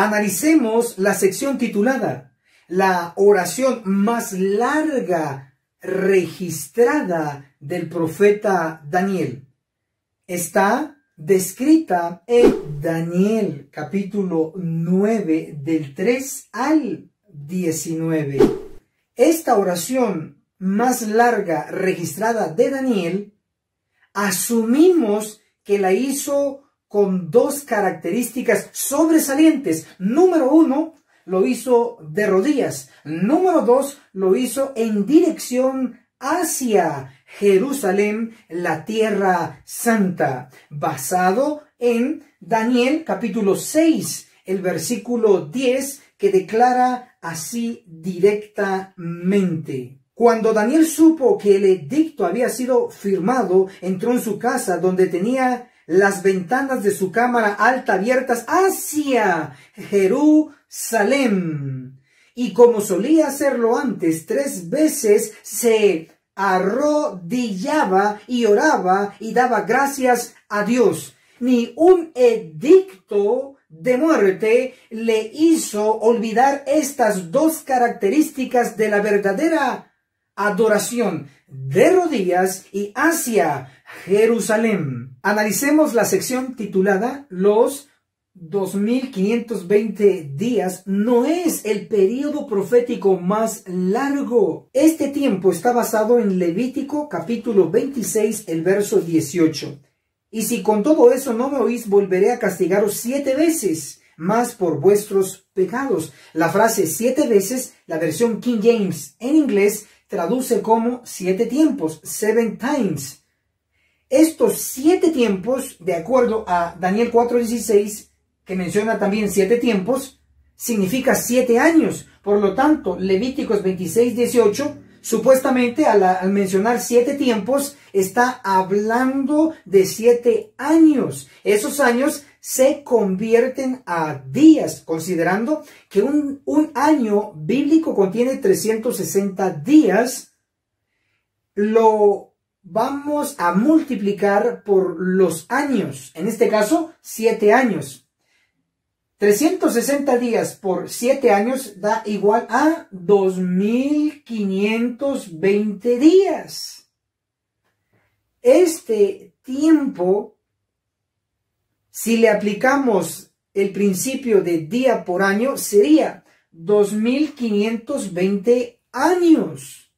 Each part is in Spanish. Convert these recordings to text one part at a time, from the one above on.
Analicemos la sección titulada La oración más larga registrada del profeta Daniel. Está descrita en Daniel capítulo 9 del 3 al 19. Esta oración más larga registrada de Daniel, asumimos que la hizo con dos características sobresalientes. Número uno, lo hizo de rodillas. Número dos, lo hizo en dirección hacia Jerusalén, la tierra santa, basado en Daniel capítulo 6, el versículo 10, que declara así directamente. Cuando Daniel supo que el edicto había sido firmado, entró en su casa, donde tenía las ventanas de su cámara alta abiertas hacia Jerusalén. Y como solía hacerlo antes, 3 veces se arrodillaba y oraba y daba gracias a Dios. Ni un edicto de muerte le hizo olvidar estas dos características de la verdadera adoración, de rodillas y hacia Jerusalén. Analicemos la sección titulada Los 2520 días no es el período profético más largo. Este tiempo está basado en Levítico capítulo 26, el verso 18. Y si con todo eso no me oís, volveré a castigaros 7 veces más por vuestros pecados. La frase 7 veces, la versión King James en inglés, traduce como 7 tiempos, 7 times. Estos 7 tiempos, de acuerdo a Daniel 4:16, que menciona también 7 tiempos, significa 7 años. Por lo tanto, Levíticos 26:18, supuestamente al mencionar 7 tiempos, está hablando de 7 años. Esos años se convierten a días, considerando que un año bíblico contiene 360 días. Lo vamos a multiplicar por los años, en este caso 7 años. 360 días por 7 años da igual a 2520 días. Este tiempo, si le aplicamos el principio de día por año, sería 2520 años.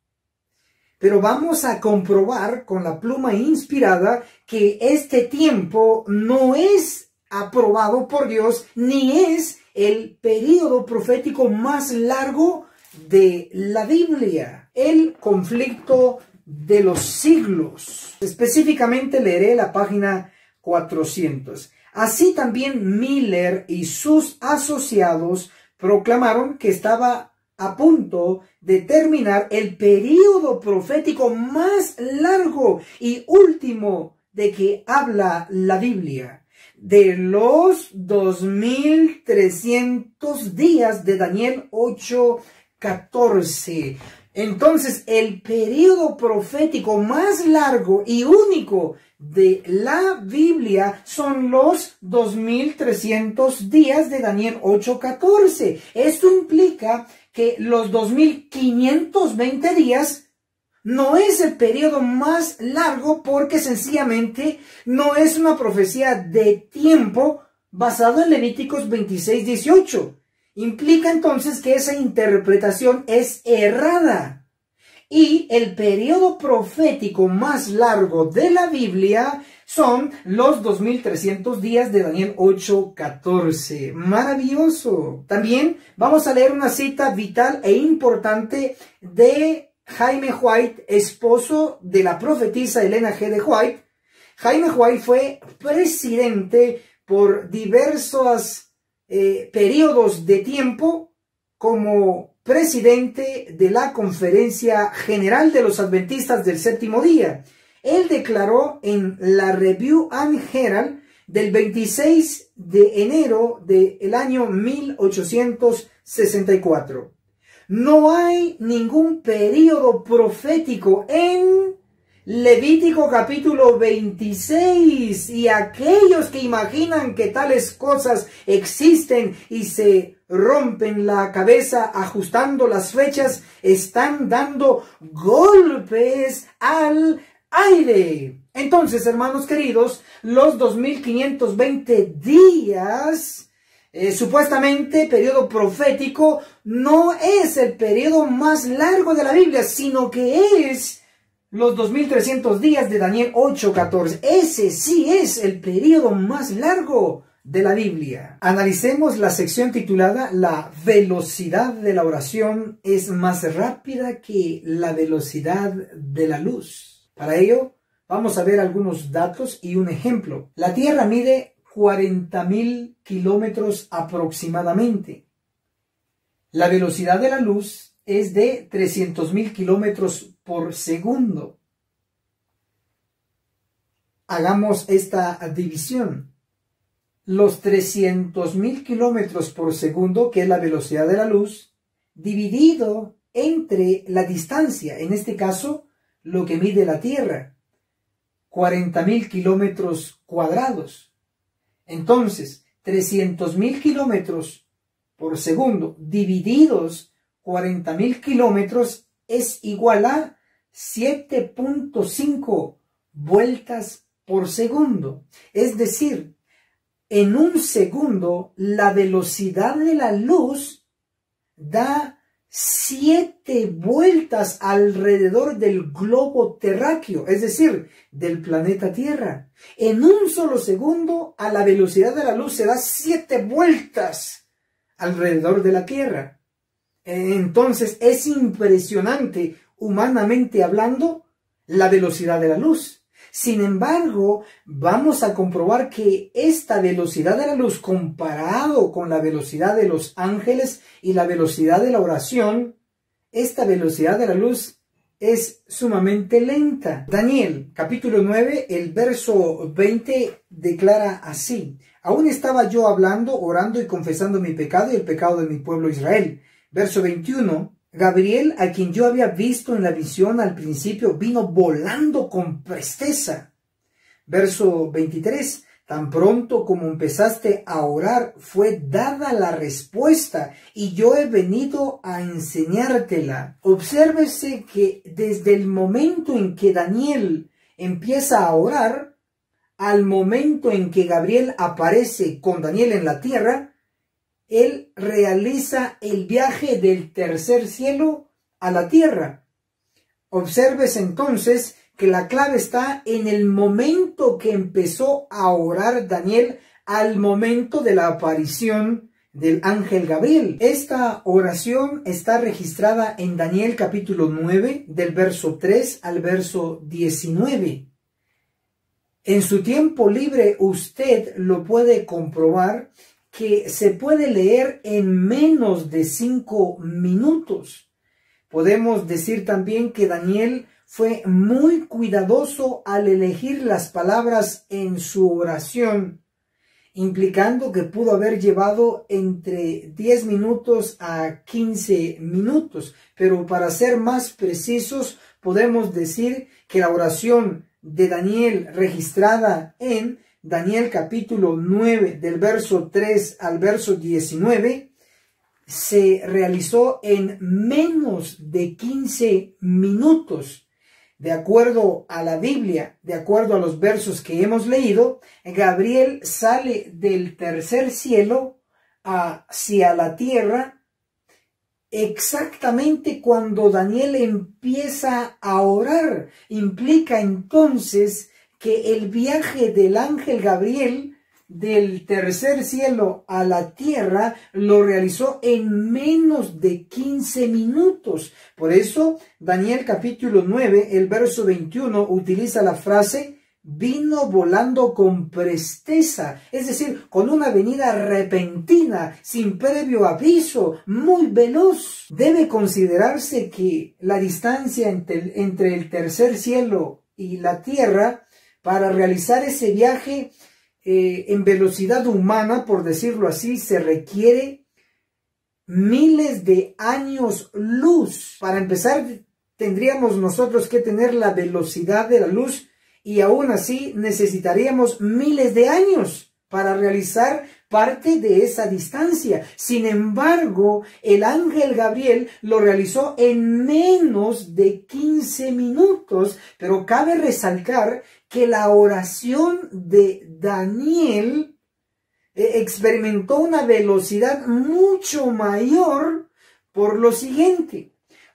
Pero vamos a comprobar con la pluma inspirada que este tiempo no es aprobado por Dios, ni es el período profético más largo de la Biblia. El conflicto de los siglos. Específicamente leeré la página 400. Así también Miller y sus asociados proclamaron que estaba a punto de terminar el período profético más largo y último de que habla la Biblia, de los 2300 días de Daniel 8:14. Entonces, el período profético más largo y único de la Biblia son los 2300 días de Daniel 8:14. Esto implica que los 2520 días no es el periodo más largo, porque sencillamente no es una profecía de tiempo basado en Levíticos 26:18. Implica entonces que esa interpretación es errada. Y el periodo profético más largo de la Biblia son los 2300 días de Daniel 8:14. Maravilloso. También vamos a leer una cita vital e importante de Jaime White, esposo de la profetisa Elena G. de White. Jaime White fue presidente por diversos periodos de tiempo como presidente de la Conferencia General de los Adventistas del Séptimo Día. Él declaró en la Review and Herald del 26 de enero del año 1864. No hay ningún período profético en Levítico capítulo 26. Y aquellos que imaginan que tales cosas existen y se rompen la cabeza ajustando las fechas, están dando golpes al aire. Entonces, hermanos queridos, los 2520 días, supuestamente periodo profético, no es el periodo más largo de la Biblia, sino que es los 2300 días de Daniel 8:14. Ese sí es el periodo más largo de la Biblia. Analicemos la sección titulada La velocidad de la oración es más rápida que la velocidad de la luz. Para ello, vamos a ver algunos datos y un ejemplo. La Tierra mide 40.000 kilómetros aproximadamente. La velocidad de la luz es de 300.000 kilómetros por segundo. Hagamos esta división. Los 300.000 kilómetros por segundo, que es la velocidad de la luz, dividido entre la distancia, en este caso, lo que mide la Tierra, 40.000 kilómetros cuadrados. Entonces, 300.000 kilómetros por segundo divididos 40.000 kilómetros es igual a 7.5 vueltas por segundo. Es decir, en un segundo la velocidad de la luz da 7 vueltas alrededor del globo terráqueo, es decir, del planeta Tierra. En un solo segundo, a la velocidad de la luz se da 7 vueltas alrededor de la Tierra. Entonces es impresionante, humanamente hablando, la velocidad de la luz. Sin embargo, vamos a comprobar que esta velocidad de la luz, comparado con la velocidad de los ángeles y la velocidad de la oración, esta velocidad de la luz es sumamente lenta. Daniel, capítulo 9, el verso 20 declara así: aún estaba yo hablando, orando y confesando mi pecado y el pecado de mi pueblo Israel. Verso 21. Gabriel, a quien yo había visto en la visión al principio, vino volando con presteza. Verso 23. Tan pronto como empezaste a orar, fue dada la respuesta, y yo he venido a enseñártela. Obsérvese que desde el momento en que Daniel empieza a orar, al momento en que Gabriel aparece con Daniel en la tierra, él realiza el viaje del tercer cielo a la tierra. Observes entonces que la clave está en el momento que empezó a orar Daniel al momento de la aparición del ángel Gabriel. Esta oración está registrada en Daniel capítulo 9, del verso 3 al verso 19. En su tiempo libre usted lo puede comprobar, que se puede leer en menos de 5 minutos. Podemos decir también que Daniel fue muy cuidadoso al elegir las palabras en su oración, implicando que pudo haber llevado entre 10 minutos a 15 minutos. Pero para ser más precisos, podemos decir que la oración de Daniel registrada en Daniel capítulo 9 del verso 3 al verso 19 se realizó en menos de 15 minutos. De acuerdo a la Biblia, de acuerdo a los versos que hemos leído, Gabriel sale del tercer cielo hacia la tierra exactamente cuando Daniel empieza a orar. Implica entonces que el viaje del ángel Gabriel del tercer cielo a la tierra lo realizó en menos de 15 minutos. Por eso, Daniel capítulo 9, el verso 21, utiliza la frase vino volando con presteza, es decir, con una venida repentina, sin previo aviso, muy veloz. Debe considerarse que la distancia entre el tercer cielo y la tierra, para realizar ese viaje en velocidad humana, por decirlo así, se requiere miles de años luz. Para empezar, tendríamos nosotros que tener la velocidad de la luz y aún así necesitaríamos miles de años para realizar parte de esa distancia. Sin embargo, el ángel Gabriel lo realizó en menos de 15 minutos, pero cabe resaltar que la oración de Daniel experimentó una velocidad mucho mayor por lo siguiente,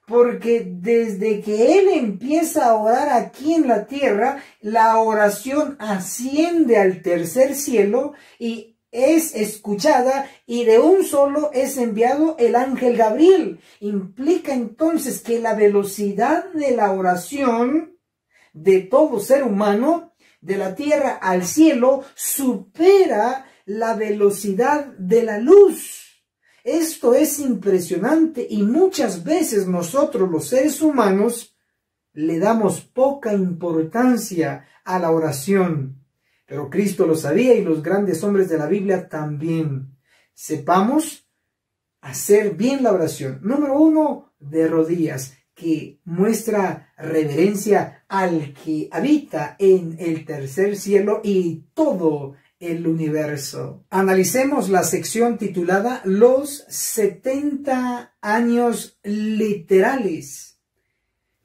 porque desde que él empieza a orar aquí en la tierra, la oración asciende al tercer cielo y es escuchada y de un solo es enviado el ángel Gabriel. Implica entonces que la velocidad de la oración de todo ser humano, de la tierra al cielo, supera la velocidad de la luz. Esto es impresionante y muchas veces nosotros los seres humanos le damos poca importancia a la oración. Pero Cristo lo sabía y los grandes hombres de la Biblia también. Sepamos hacer bien la oración. Número 1, de rodillas, que muestra reverencia al que habita en el tercer cielo y todo el universo. Analicemos la sección titulada Los 70 años literales.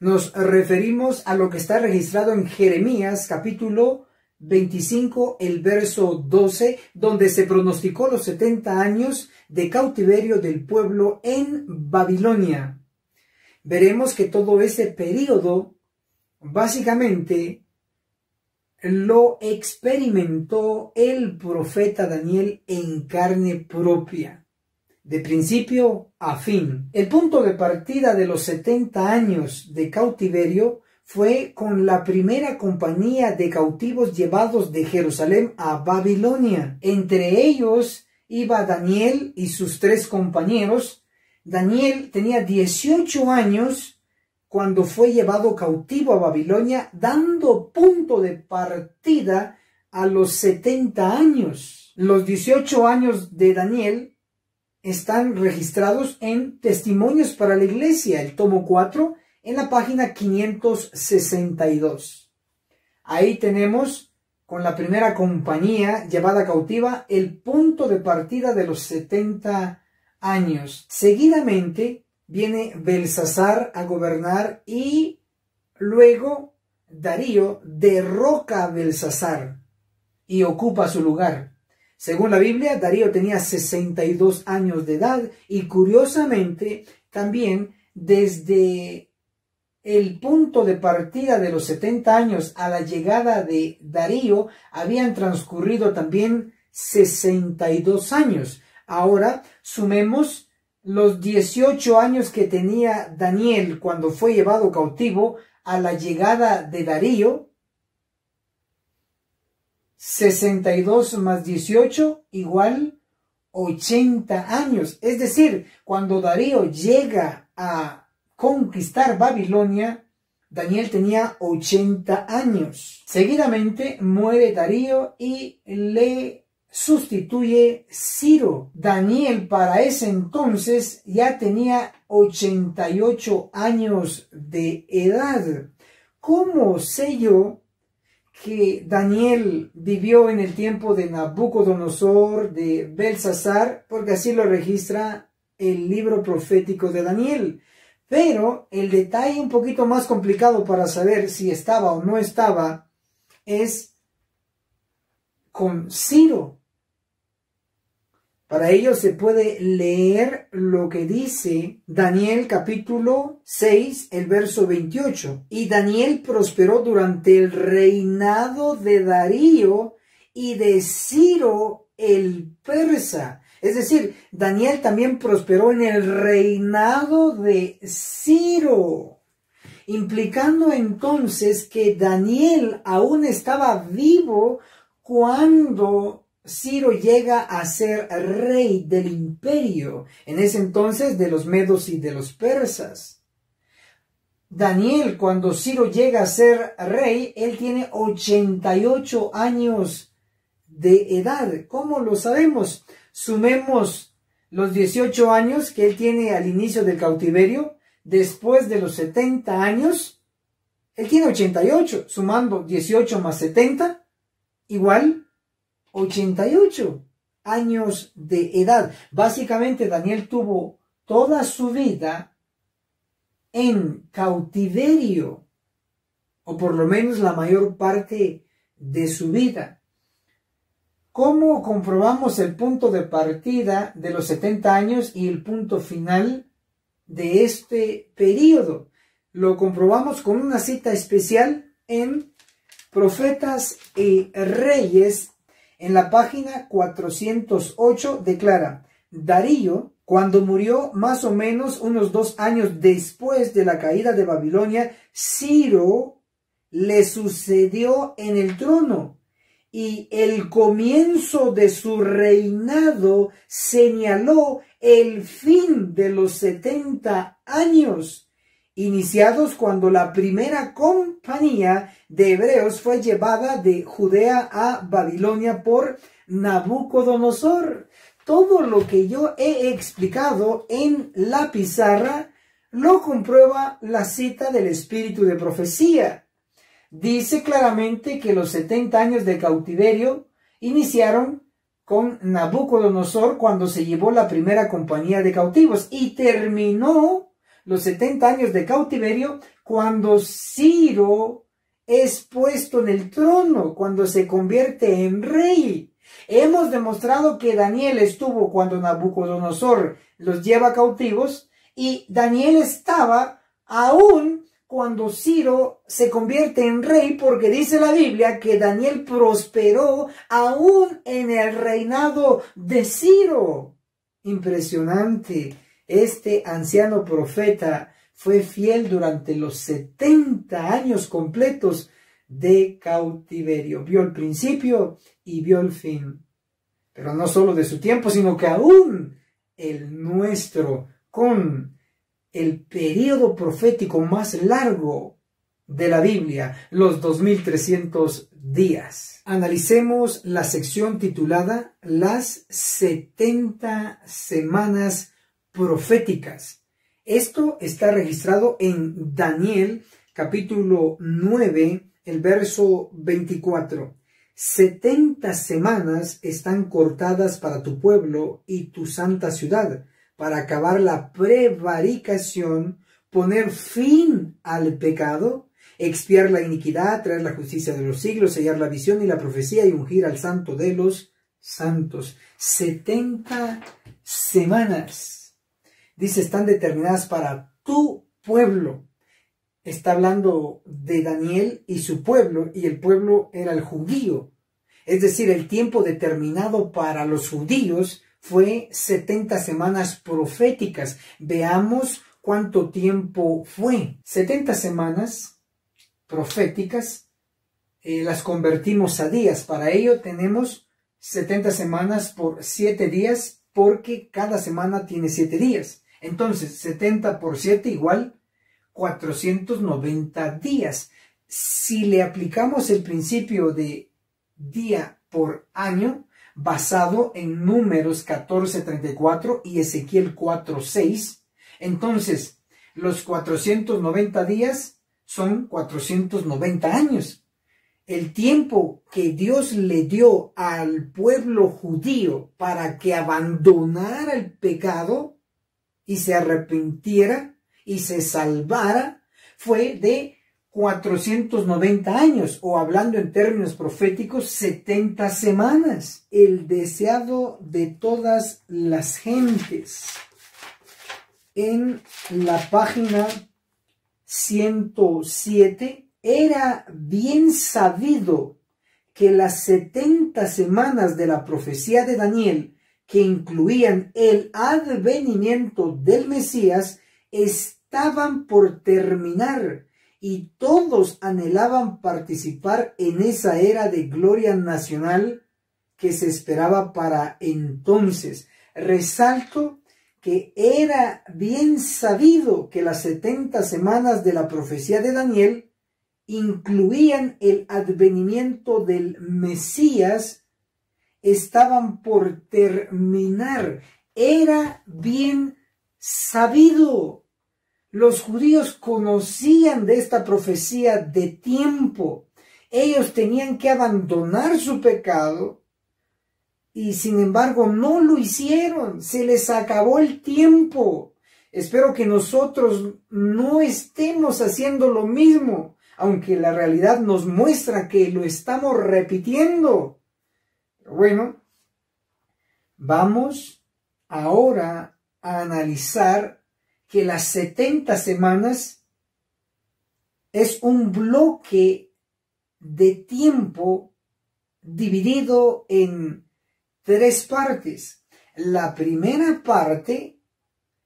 Nos referimos a lo que está registrado en Jeremías capítulo 25, el verso 12, donde se pronosticó los 70 años de cautiverio del pueblo en Babilonia. Veremos que todo ese periodo básicamente lo experimentó el profeta Daniel en carne propia, de principio a fin. El punto de partida de los 70 años de cautiverio fue con la primera compañía de cautivos llevados de Jerusalén a Babilonia. Entre ellos iba Daniel y sus 3 compañeros. Daniel tenía 18 años cuando fue llevado cautivo a Babilonia, dando punto de partida a los 70 años. Los 18 años de Daniel están registrados en Testimonios para la Iglesia, el tomo 4, en la página 562. Ahí tenemos, con la primera compañía llevada cautiva, el punto de partida de los 70 años. Seguidamente viene Belsasar a gobernar y luego Darío derroca a Belsasar y ocupa su lugar. Según la Biblia, Darío tenía 62 años de edad y curiosamente también desde el punto de partida de los 70 años a la llegada de Darío habían transcurrido también 62 años. Ahora sumemos los 18 años que tenía Daniel cuando fue llevado cautivo a la llegada de Darío. 62 más 18 igual 80 años. Es decir, cuando Darío llega a conquistar Babilonia, Daniel tenía 80 años. Seguidamente muere Darío y le sustituye Ciro. Daniel para ese entonces ya tenía 88 años de edad. ¿Cómo sé yo que Daniel vivió en el tiempo de Nabucodonosor, de Belsasar? Porque así lo registra el libro profético de Daniel. Pero el detalle un poquito más complicado para saber si estaba o no estaba es con Ciro. Para ello se puede leer lo que dice Daniel capítulo 6, el verso 28. Y Daniel prosperó durante el reinado de Darío y de Ciro el persa. Es decir, Daniel también prosperó en el reinado de Ciro, implicando entonces que Daniel aún estaba vivo cuando Ciro llega a ser rey del imperio, en ese entonces de los medos y de los persas. Daniel, cuando Ciro llega a ser rey, él tiene 88 años de edad. ¿Cómo lo sabemos? Sumemos los 18 años que él tiene al inicio del cautiverio, después de los 70 años, él tiene 88, sumando 18 más 70, igual 88 años de edad. Básicamente Daniel tuvo toda su vida en cautiverio, o por lo menos la mayor parte de su vida. ¿Cómo comprobamos el punto de partida de los 70 años y el punto final de este periodo? Lo comprobamos con una cita especial en Profetas y Reyes. En la página 408 declara: Darío, cuando murió más o menos unos 2 años después de la caída de Babilonia, Ciro le sucedió en el trono, y el comienzo de su reinado señaló el fin de los 70 años, iniciados cuando la primera compañía de hebreos fue llevada de Judea a Babilonia por Nabucodonosor. Todo lo que yo he explicado en la pizarra lo comprueba la cita del espíritu de profecía. Dice claramente que los 70 años de cautiverio iniciaron con Nabucodonosor cuando se llevó la primera compañía de cautivos, y terminó los 70 años de cautiverio cuando Ciro es puesto en el trono, cuando se convierte en rey. Hemos demostrado que Daniel estuvo cuando Nabucodonosor los lleva cautivos, y Daniel estaba aún cuando Ciro se convierte en rey, porque dice la Biblia que Daniel prosperó aún en el reinado de Ciro. Impresionante. Este anciano profeta fue fiel durante los 70 años completos de cautiverio. Vio el principio y vio el fin. Pero no solo de su tiempo, sino que aún el nuestro, con el periodo profético más largo de la Biblia, los 2300 días. Analicemos la sección titulada Las 70 semanas proféticas. Esto está registrado en Daniel capítulo 9, el verso 24. 70 semanas están cortadas para tu pueblo y tu santa ciudad, para acabar la prevaricación, poner fin al pecado, expiar la iniquidad, traer la justicia de los siglos, sellar la visión y la profecía y ungir al santo de los santos. 70 semanas. Dice, están determinadas para tu pueblo. Está hablando de Daniel y su pueblo, y el pueblo era el judío. Es decir, el tiempo determinado para los judíos fue 70 semanas proféticas. Veamos cuánto tiempo fue. 70 semanas proféticas las convertimos a días. Para ello tenemos 70 semanas por 7 días, porque cada semana tiene 7 días. Entonces, 70 por 7 igual 490 días. Si le aplicamos el principio de día por año, basado en Números 14:34 y Ezequiel 4:6, entonces los 490 días son 490 años. El tiempo que Dios le dio al pueblo judío para que abandonara el pecado y se arrepintiera y se salvara fue de 490 años, o hablando en términos proféticos, 70 semanas. El deseado de todas las gentes. En la página 107, era bien sabido que las 70 semanas de la profecía de Daniel, que incluían el advenimiento del Mesías, estaban por terminar, y todos anhelaban participar en esa era de gloria nacional que se esperaba para entonces. Resalto que era bien sabido que las 70 semanas de la profecía de Daniel incluían el advenimiento del Mesías, estaban por terminar. Era bien sabido. Los judíos conocían de esta profecía de tiempo. Ellos tenían que abandonar su pecado y sin embargo no lo hicieron. Se les acabó el tiempo. Espero que nosotros no estemos haciendo lo mismo, aunque la realidad nos muestra que lo estamos repitiendo. Pero bueno, vamos ahora a analizar que las 70 semanas es un bloque de tiempo dividido en 3 partes. La primera parte,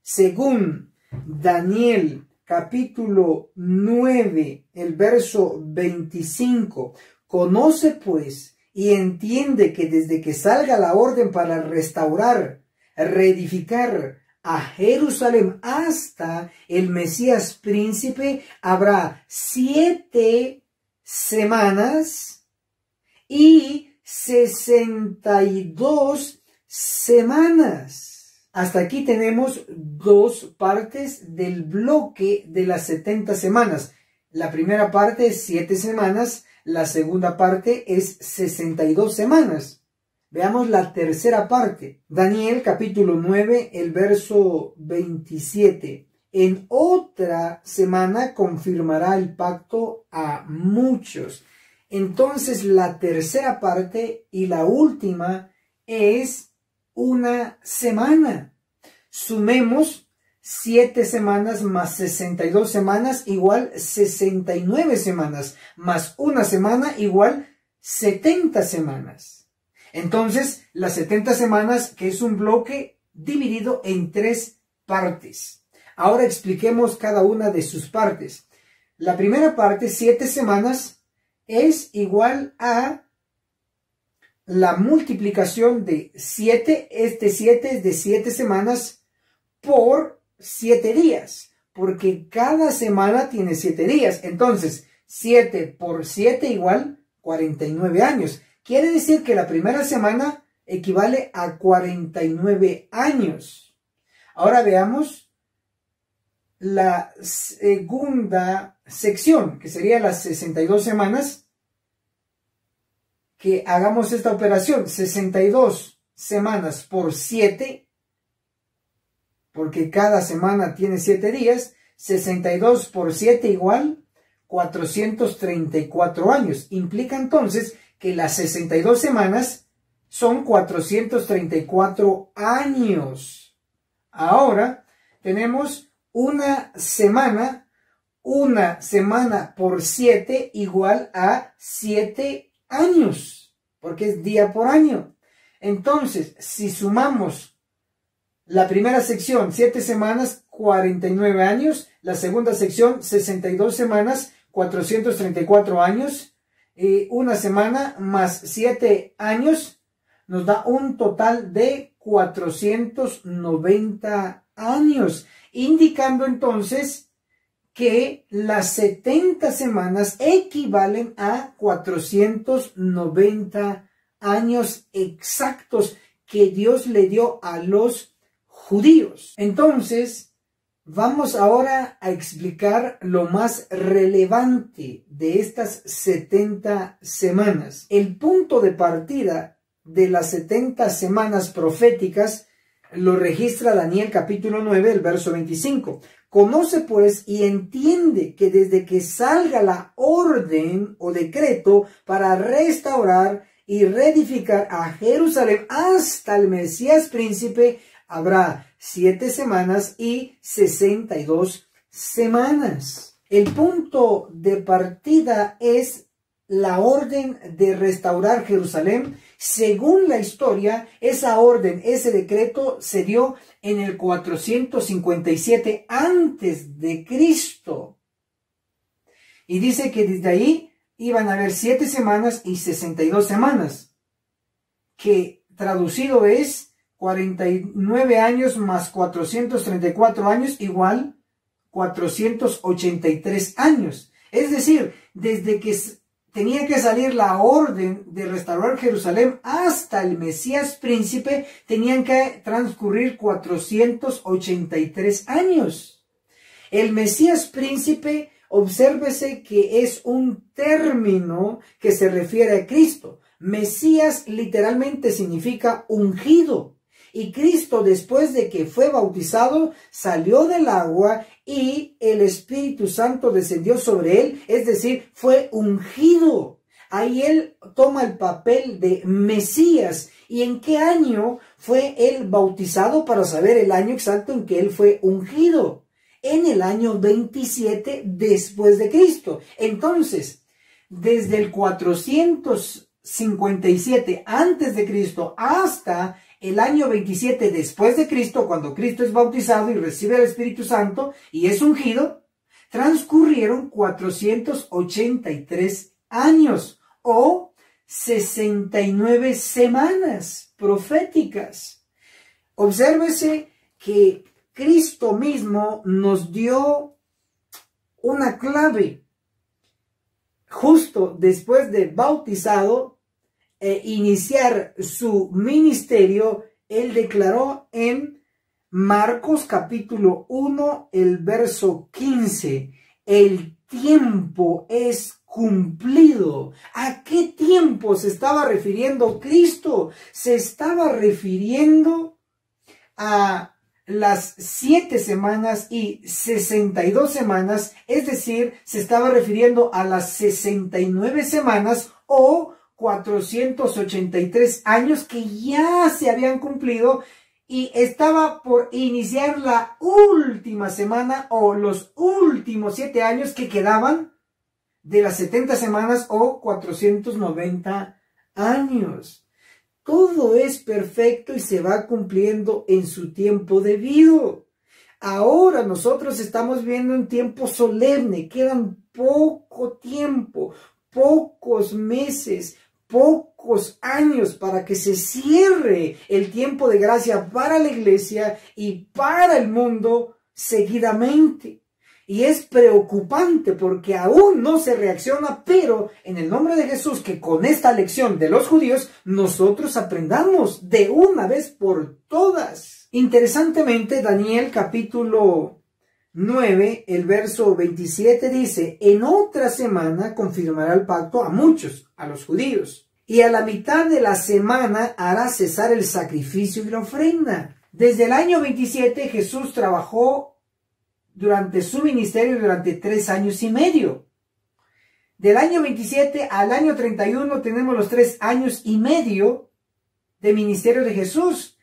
según Daniel capítulo 9, el verso 25, conoce pues y entiende que desde que salga la orden para restaurar, reedificar a Jerusalén hasta el Mesías príncipe, habrá 7 semanas y 62 semanas. Hasta aquí tenemos 2 partes del bloque de las 70 semanas. La primera parte es 7 semanas, la segunda parte es 62 semanas. Veamos la tercera parte. Daniel capítulo 9, el verso 27. En otra semana confirmará el pacto a muchos. Entonces la tercera parte y la última es una semana. Sumemos 7 semanas más 62 semanas igual 69 semanas, más una semana igual 70 semanas. Entonces, las 70 semanas, que es un bloque dividido en 3 partes. Ahora expliquemos cada una de sus partes. La primera parte, 7 semanas, es igual a la multiplicación de 7. Este 7 es de 7 semanas por 7 días, porque cada semana tiene 7 días. Entonces, 7 por 7 igual 49 años. Quiere decir que la primera semana equivale a 49 años. Ahora veamos la segunda sección, que sería las 62 semanas. Que hagamos esta operación, 62 semanas por 7, porque cada semana tiene 7 días, 62 por 7 igual 434 años. Implica entonces que las 62 semanas son 434 años. Ahora tenemos una semana por 7 igual a 7 años, porque es día por año. Entonces, si sumamos la primera sección, 7 semanas, 49 años, la segunda sección, 62 semanas, 434 años, una semana más 7 años, nos da un total de 490 años, indicando entonces que las 70 semanas equivalen a 490 años exactos que Dios le dio a los judíos. Entonces, vamos ahora a explicar lo más relevante de estas 70 semanas. El punto de partida de las 70 semanas proféticas lo registra Daniel capítulo 9, el verso 25. Conoce pues y entiende que desde que salga la orden o decreto para restaurar y reedificar a Jerusalén hasta el Mesías príncipe, habrá 7 semanas y 62 semanas. El punto de partida es la orden de restaurar Jerusalén. Según la historia, esa orden, ese decreto se dio en el 457 antes de Cristo. Y dice que desde ahí iban a haber 7 semanas y 62 semanas, que traducido es 49 años más 434 años igual 483 años. Es decir, desde que tenía que salir la orden de restaurar Jerusalén hasta el Mesías príncipe, tenían que transcurrir 483 años. El Mesías príncipe, obsérvese que es un término que se refiere a Cristo. Mesías literalmente significa ungido. Y Cristo, después de que fue bautizado, salió del agua y el Espíritu Santo descendió sobre él, es decir, fue ungido. Ahí él toma el papel de Mesías. ¿Y en qué año fue él bautizado? Para saber el año exacto en que él fue ungido. En el año 27 después de Cristo. Entonces, desde el 457 antes de Cristo hasta el año 27 después de Cristo, cuando Cristo es bautizado y recibe el Espíritu Santo y es ungido, transcurrieron 483 años o 69 semanas proféticas. Obsérvese que Cristo mismo nos dio una clave. Justo después de bautizado e iniciar su ministerio, él declaró en Marcos capítulo 1, el verso 15, el tiempo es cumplido. ¿A qué tiempo se estaba refiriendo Cristo? Se estaba refiriendo a las 7 semanas y 62 semanas, es decir, se estaba refiriendo a las 69 semanas o 483 años que ya se habían cumplido y estaba por iniciar la última semana o los últimos 7 años que quedaban de las 70 semanas o 490 años. Todo es perfecto y se va cumpliendo en su tiempo debido. Ahora nosotros estamos viendo un tiempo solemne, quedan poco tiempo, pocos meses, pocos años para que se cierre el tiempo de gracia para la iglesia y para el mundo seguidamente. Y es preocupante porque aún no se reacciona, pero en el nombre de Jesús, que con esta lección de los judíos, nosotros aprendamos de una vez por todas. Interesantemente, Daniel capítulo 9, el verso 27 dice, en otra semana confirmará el pacto a muchos, a los judíos, y a la mitad de la semana hará cesar el sacrificio y la ofrenda. Desde el año 27 Jesús trabajó durante su ministerio durante 3 años y medio. Del año 27 al año 31 tenemos los 3 años y medio de ministerio de Jesús,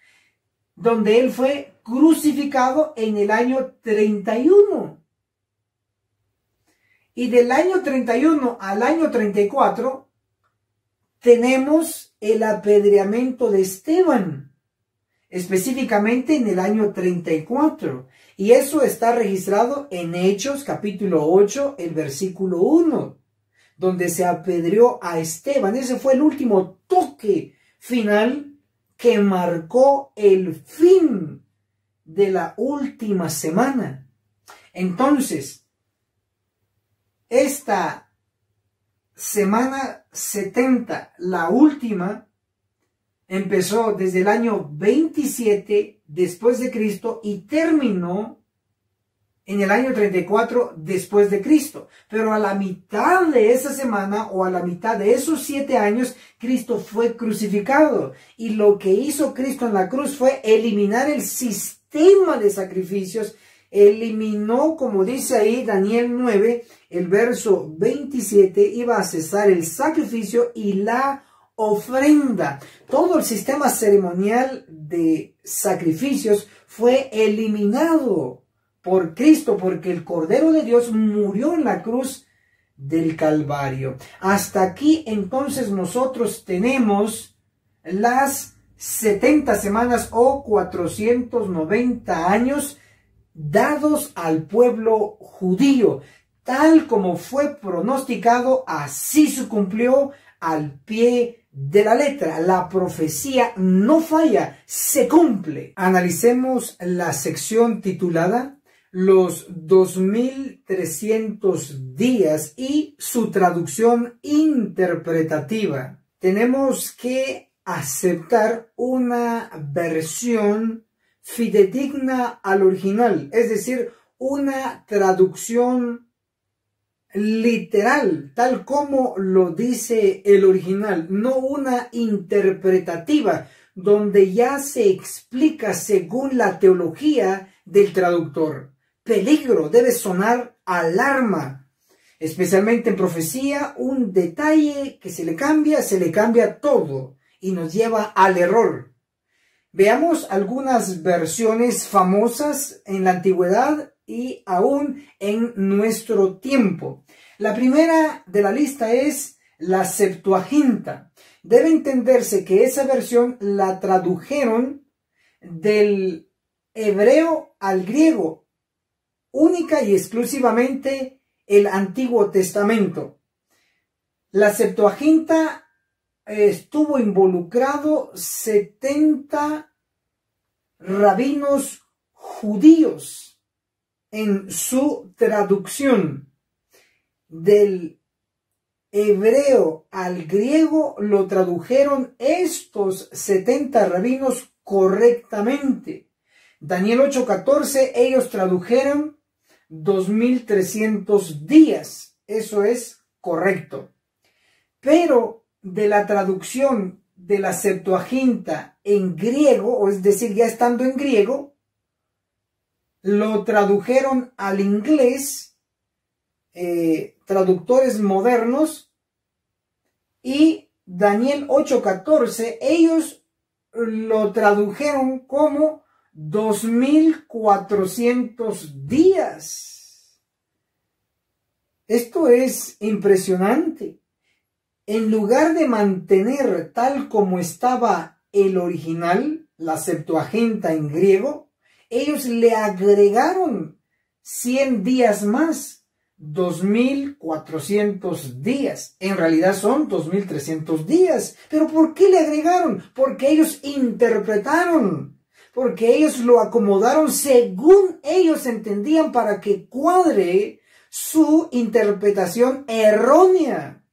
donde él fue crucificado en el año 31. Y del año 31 al año 34 tenemos el apedreamiento de Esteban, específicamente en el año 34. Y eso está registrado en Hechos capítulo 8, el versículo 1, donde se apedreó a Esteban. Ese fue el último toque final que marcó el fin de la última semana. Entonces, esta semana 70, la última, empezó desde el año 27 después de Cristo y terminó en el año 34 después de Cristo. Pero a la mitad de esa semana o a la mitad de esos 7 años, Cristo fue crucificado. Y lo que hizo Cristo en la cruz fue eliminar el sistema de sacrificios. Eliminó, como dice ahí Daniel 9, el verso 27, iba a cesar el sacrificio y la ofrenda. Todo el sistema ceremonial de sacrificios fue eliminado por Cristo, porque el Cordero de Dios murió en la cruz del Calvario. Hasta aquí entonces nosotros tenemos las 70 semanas o 490 años dados al pueblo judío. Tal como fue pronosticado, así se cumplió al pie de la letra. La profecía no falla, se cumple. Analicemos la sección titulada Los 2300 días y su traducción interpretativa. Tenemos que aceptar una versión fidedigna al original, es decir, una traducción literal, tal como lo dice el original, no una interpretativa, donde ya se explica según la teología del traductor. Peligro, debe sonar alarma, especialmente en profecía. Un detalle que se le cambia todo y nos lleva al error. Veamos algunas versiones famosas en la antigüedad y aún en nuestro tiempo. La primera de la lista es la Septuaginta. Debe entenderse que esa versión la tradujeron del hebreo al griego, única y exclusivamente el Antiguo Testamento. La Septuaginta estuvo involucrado 70 rabinos judíos en su traducción del hebreo al griego. Lo tradujeron estos 70 rabinos correctamente. Daniel 8:14, ellos tradujeron 2300 días. Eso es correcto. Pero de la traducción de la Septuaginta en griego, o es decir, ya estando en griego, lo tradujeron al inglés traductores modernos, y Daniel 8:14 ellos lo tradujeron como 2400 días. Esto es impresionante. En lugar de mantener tal como estaba el original, la Septuaginta en griego, ellos le agregaron 100 días más. 2400 días. En realidad son 2300 días. ¿Pero por qué le agregaron? Porque ellos interpretaron. Porque ellos lo acomodaron según ellos entendían, para que cuadre su interpretación errónea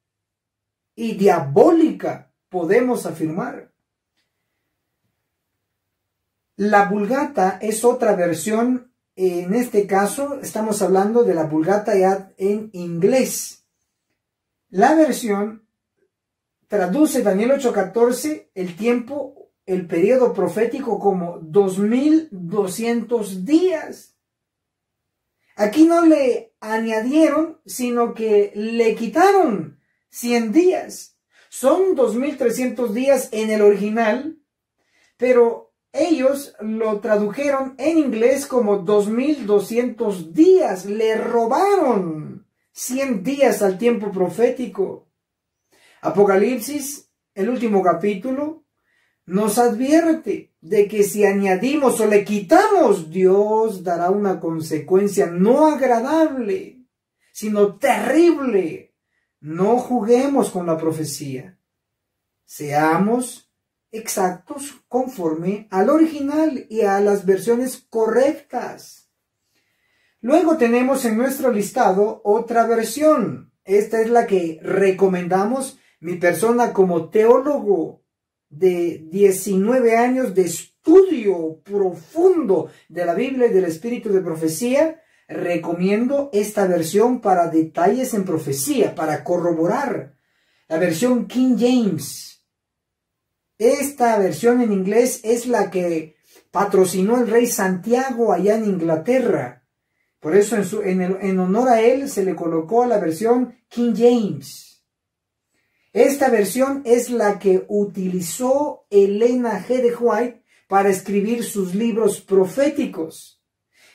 y diabólica, podemos afirmar. La Vulgata es otra versión. En este caso estamos hablando de la Vulgata ya en inglés. La versión traduce Daniel 8:14, el tiempo, el periodo profético, como 2200 días. Aquí no le añadieron, sino que le quitaron 100 días. Son 2300 días en el original, pero ellos lo tradujeron en inglés como 2200 días. Le robaron 100 días al tiempo profético. Apocalipsis, el último capítulo, nos advierte de que si añadimos o le quitamos, Dios dará una consecuencia no agradable, sino terrible. No juguemos con la profecía. Seamos exactos conforme al original y a las versiones correctas. Luego tenemos en nuestro listado otra versión. Esta es la que recomendamos. Mi persona, como teólogo de 19 años de estudio profundo de la Biblia y del espíritu de profecía, recomiendo esta versión para detalles en profecía, para corroborar. La versión King James. Esta versión en inglés es la que patrocinó el rey Santiago allá en Inglaterra. Por eso en honor a él se le colocó la versión King James. Esta versión es la que utilizó Elena G. de White para escribir sus libros proféticos.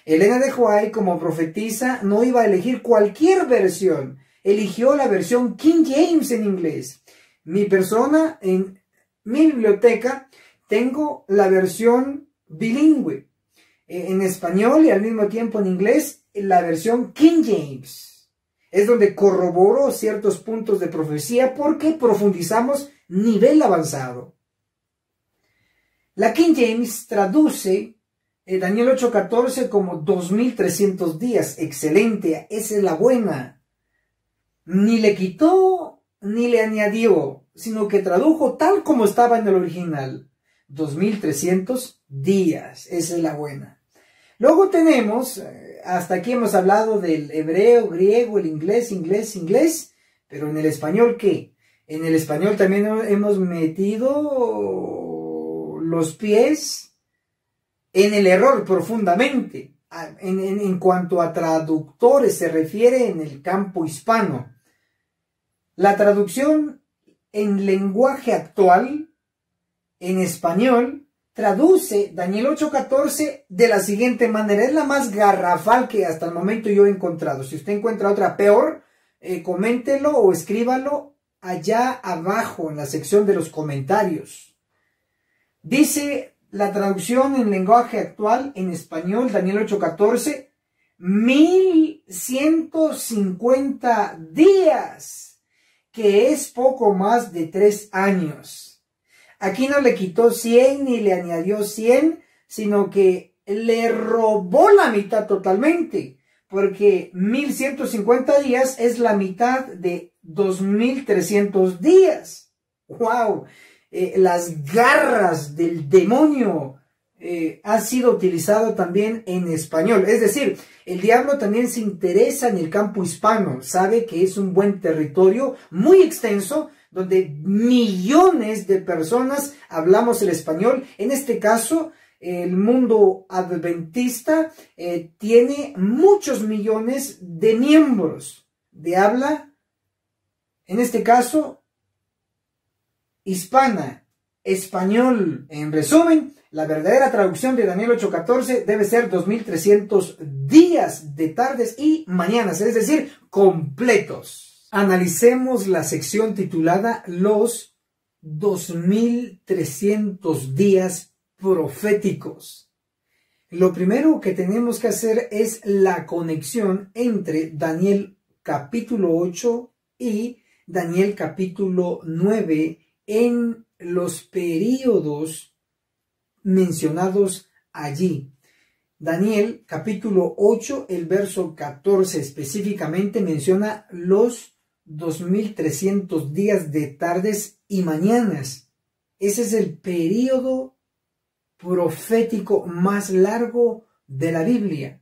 Elena de White, como profetisa, no iba a elegir cualquier versión. Eligió la versión King James en inglés. Mi persona, en mi biblioteca, tengo la versión bilingüe, en español y al mismo tiempo en inglés, la versión King James. Es donde corroboro ciertos puntos de profecía, porque profundizamos nivel avanzado. La King James traduce Daniel 8:14 como 2300 días. Excelente, esa es la buena. Ni le quitó ni le añadió, sino que tradujo tal como estaba en el original. 2300 días. Esa es la buena. Luego tenemos hasta aquí hemos hablado del hebreo, griego, el inglés, pero en el español, ¿qué? En el español también hemos metido los pies en el error profundamente. En cuanto a traductores se refiere en el campo hispano. La traducción en lenguaje actual, en español, traduce Daniel 8:14 de la siguiente manera. Es la más garrafal que hasta el momento yo he encontrado. Si usted encuentra otra peor, coméntelo o escríbalo allá abajo en la sección de los comentarios. Dice la traducción en lenguaje actual, en español, Daniel 8:14, 1150 días, que es poco más de 3 años. Aquí no le quitó 100 ni le añadió 100, sino que le robó la mitad totalmente, porque 1150 días es la mitad de 2300 días. ¡Wow! Las garras del demonio ha sido utilizado también en español. Es decir, el diablo también se interesa en el campo hispano. Sabe que es un buen territorio muy extenso, donde millones de personas hablamos el español. En este caso, el mundo adventista tiene muchos millones de miembros de habla, en este caso, hispana, español. En resumen, la verdadera traducción de Daniel 8:14 debe ser 2300 días de tardes y mañanas, es decir, completos. Analicemos la sección titulada Los 2300 días proféticos. Lo primero que tenemos que hacer es la conexión entre Daniel capítulo 8 y Daniel capítulo 9 en los períodos mencionados allí. Daniel capítulo 8, el verso 14 específicamente menciona los 2300 días de tardes y mañanas. Ese es el período profético más largo de la Biblia.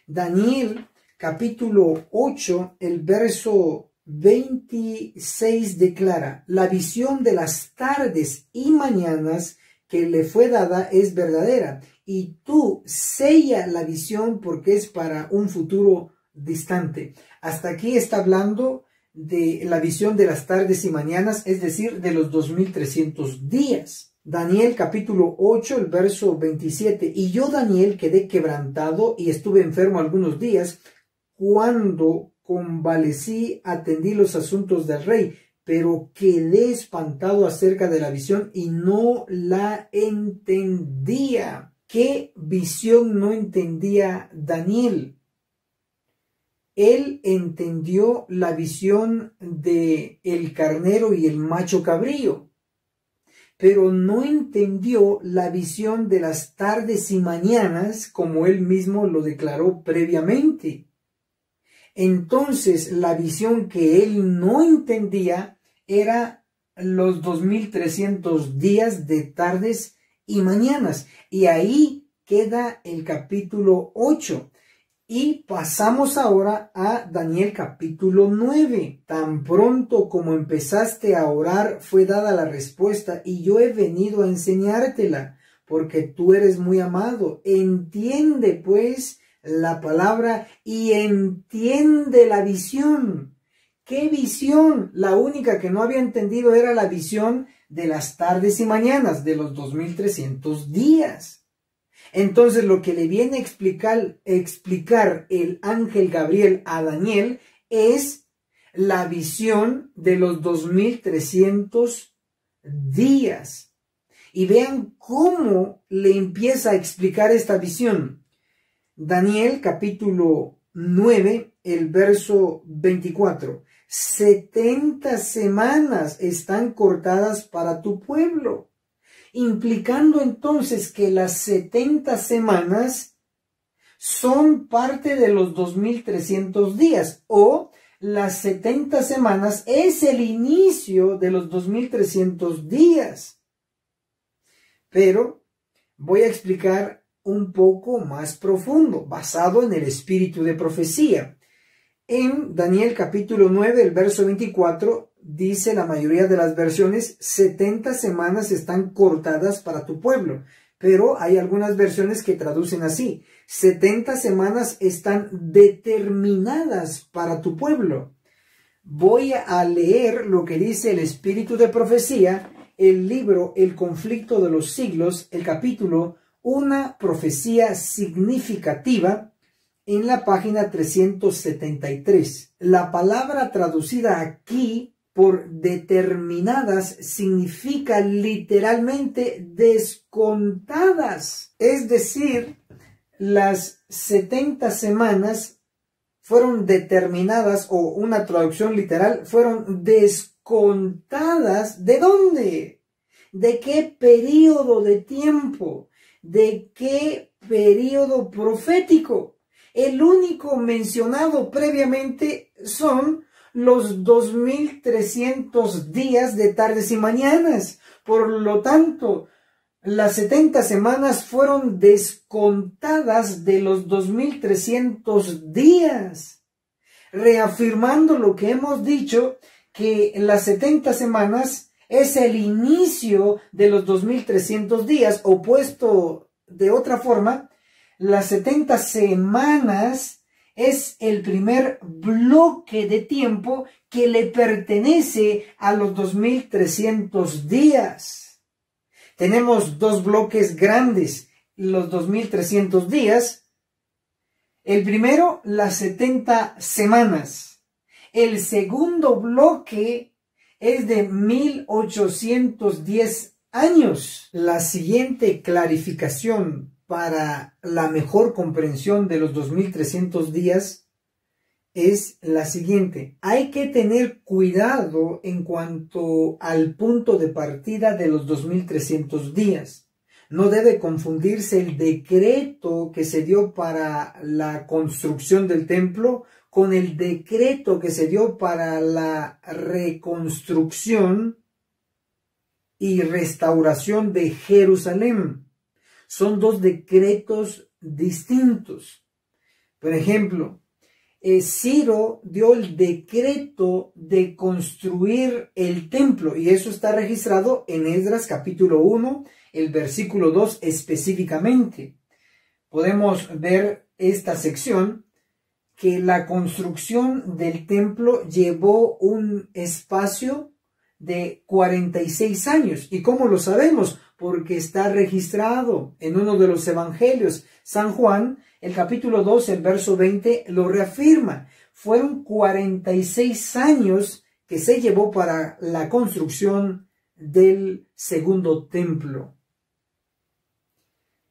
Daniel capítulo 8, el verso 26 declara: la visión de las tardes y mañanas que le fue dada es verdadera, y tú sella la visión porque es para un futuro distante. Hasta aquí está hablando de la visión de las tardes y mañanas, es decir, de los 2300 días. Daniel capítulo 8, el verso 27. Y yo, Daniel, quedé quebrantado y estuve enfermo algunos días. Cuando convalecí, atendí los asuntos del rey, pero quedé espantado acerca de la visión y no la entendía. ¿Qué visión no entendía Daniel? Él entendió la visión de el carnero y el macho cabrío, pero no entendió la visión de las tardes y mañanas, como él mismo lo declaró previamente. Entonces, la visión que él no entendía era los 2300 días de tardes y mañanas. Y ahí queda el capítulo 8. Y pasamos ahora a Daniel capítulo 9. Tan pronto como empezaste a orar, fue dada la respuesta, y yo he venido a enseñártela, porque tú eres muy amado. Entiende, pues, la palabra y entiende la visión. ¿Qué visión? La única que no había entendido era la visión de las tardes y mañanas, de los 2300 días. Entonces, lo que le viene a explicar el ángel Gabriel a Daniel es la visión de los 2300 días. Y vean cómo le empieza a explicar esta visión. Daniel capítulo 9, el verso 24. 70 semanas están cortadas para tu pueblo, implicando entonces que las 70 semanas son parte de los 2300 días, o las 70 semanas es el inicio de los 2300 días. Pero voy a explicar un poco más profundo, basado en el espíritu de profecía. En Daniel capítulo 9, el verso 24, dice la mayoría de las versiones, 70 semanas están cortadas para tu pueblo. Pero hay algunas versiones que traducen así, 70 semanas están determinadas para tu pueblo. Voy a leer lo que dice el espíritu de profecía, el libro El conflicto de los siglos, el capítulo Una profecía significativa, en la página 373. La palabra traducida aquí por determinadas significa literalmente descontadas. Es decir, las 70 semanas fueron determinadas, o una traducción literal, fueron descontadas. ¿De dónde? ¿De qué periodo de tiempo? ¿De qué periodo profético? El único mencionado previamente son los 2300 días de tardes y mañanas. Por lo tanto, las 70 semanas fueron descontadas de los 2300 días, reafirmando lo que hemos dicho, que las 70 semanas es el inicio de los 2300 días, o puesto de otra forma, las 70 semanas es el primer bloque de tiempo que le pertenece a los 2300 días. Tenemos dos bloques grandes, los 2300 días. El primero, las 70 semanas. El segundo bloque es de 1810 años. La siguiente clarificación para la mejor comprensión de los 2300 días es la siguiente. Hay que tener cuidado en cuanto al punto de partida de los 2300 días. No debe confundirse el decreto que se dio para la construcción del templo con el decreto que se dio para la reconstrucción y restauración de Jerusalén. Son dos decretos distintos. Por ejemplo, Ciro dio el decreto de construir el templo, y eso está registrado en Esdras capítulo 1, el versículo 2 específicamente. Podemos ver esta sección, que la construcción del templo llevó un espacio de 46 años. ¿Y cómo lo sabemos? Porque está registrado en uno de los evangelios. San Juan, el capítulo 2, el verso 20, lo reafirma. Fueron 46 años que se llevó para la construcción del segundo templo.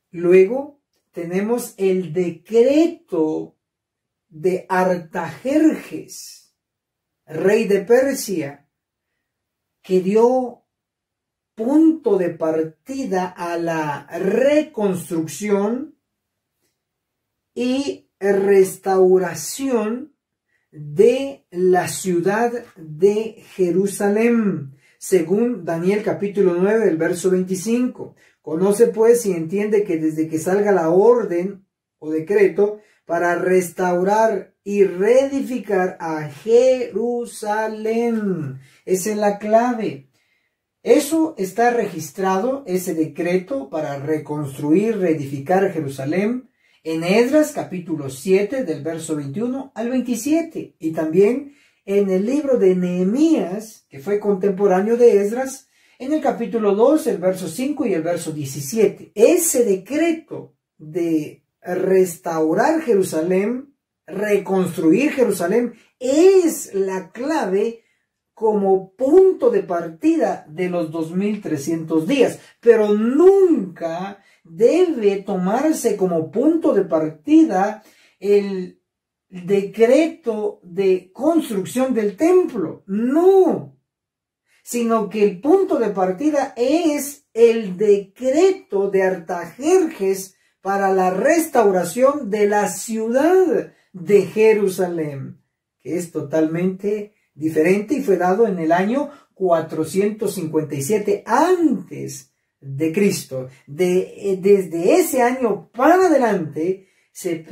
Luego tenemos el decreto de Artajerjes, rey de Persia, que dio punto de partida a la reconstrucción y restauración de la ciudad de Jerusalén, según Daniel capítulo 9, el verso 25. Conoce pues y entiende que desde que salga la orden o decreto para restaurar y reedificar a Jerusalén, esa es la clave. Eso está registrado, ese decreto para reconstruir, reedificar Jerusalén, en Esdras capítulo 7 del verso 21 al 27, y también en el libro de Nehemías, que fue contemporáneo de Esdras, en el capítulo 2, el verso 5 y el verso 17. Ese decreto de restaurar Jerusalén, reconstruir Jerusalén, es la clave como punto de partida de los 2300 días, pero nunca debe tomarse como punto de partida el decreto de construcción del templo, no, sino que el punto de partida es el decreto de Artajerjes para la restauración de la ciudad de Jerusalén, que es totalmente diferente y fue dado en el año 457 antes de Cristo. Desde ese año para adelante se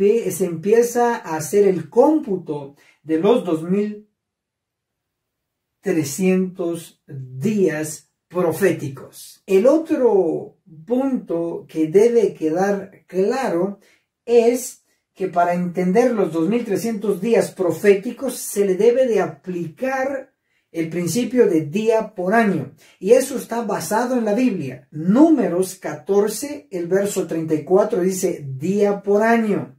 empieza a hacer el cómputo de los 2300 días proféticos. El otro punto que debe quedar claro es que para entender los 2300 días proféticos se le debe de aplicar el principio de día por año. Y eso está basado en la Biblia. Números 14, el verso 34 dice día por año.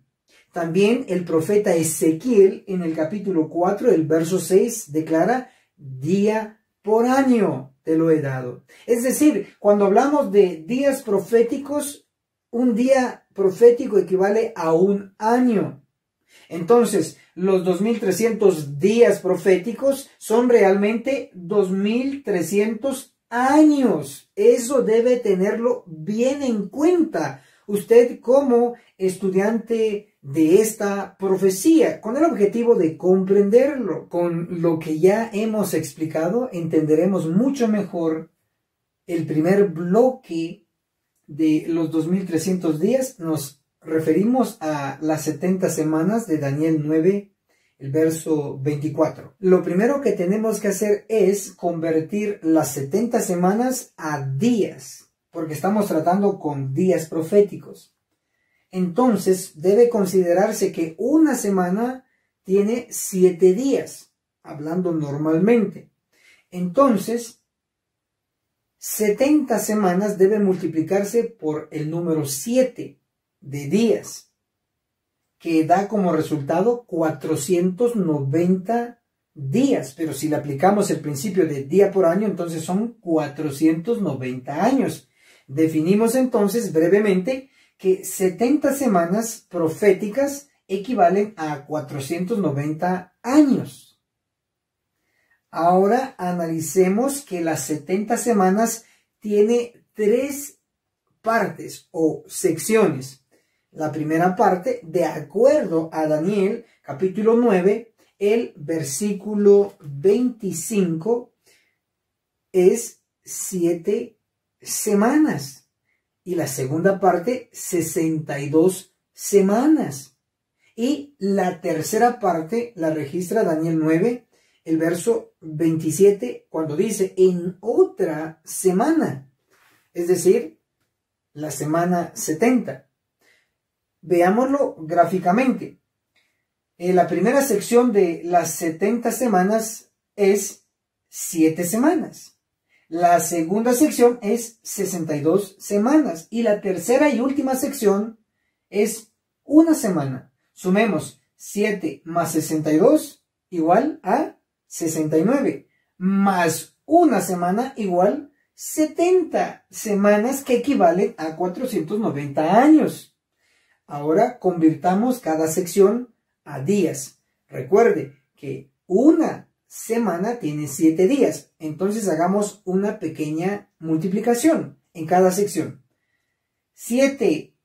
También el profeta Ezequiel en el capítulo 4, el verso 6 declara día por año te lo he dado. Es decir, cuando hablamos de días proféticos, un día profético equivale a un año. Entonces, los 2300 días proféticos son realmente 2300 años. Eso debe tenerlo bien en cuenta usted como estudiante de esta profecía, con el objetivo de comprenderlo. Con lo que ya hemos explicado, entenderemos mucho mejor el primer bloque de los 2300 días. Nos referimos a las 70 semanas de Daniel 9, el verso 24. Lo primero que tenemos que hacer es convertir las 70 semanas a días, porque estamos tratando con días proféticos. Entonces debe considerarse que una semana tiene 7 días, hablando normalmente. Entonces, 70 semanas debe multiplicarse por el número 7 de días, que da como resultado 490 días. Pero si le aplicamos el principio de día por año, entonces son 490 años. Definimos entonces brevemente que 70 semanas proféticas equivalen a 490 años. Ahora analicemos que las 70 semanas tiene 3 partes o secciones. La primera parte, de acuerdo a Daniel, capítulo 9, el versículo 25, es 7 semanas. Y la segunda parte, 62 semanas. Y la tercera parte la registra Daniel 9, el verso 27, cuando dice en otra semana. Es decir, la semana 70. Veámoslo gráficamente. La primera sección de las 70 semanas es 7 semanas. La segunda sección es 62 semanas. Y la tercera y última sección es una semana. Sumemos 7 más 62 igual a 69. Más una semana igual 70 semanas, que equivalen a 490 años. Ahora convirtamos cada sección a días. Recuerde que una semana tiene 7 días. Entonces hagamos una pequeña multiplicación en cada sección. 7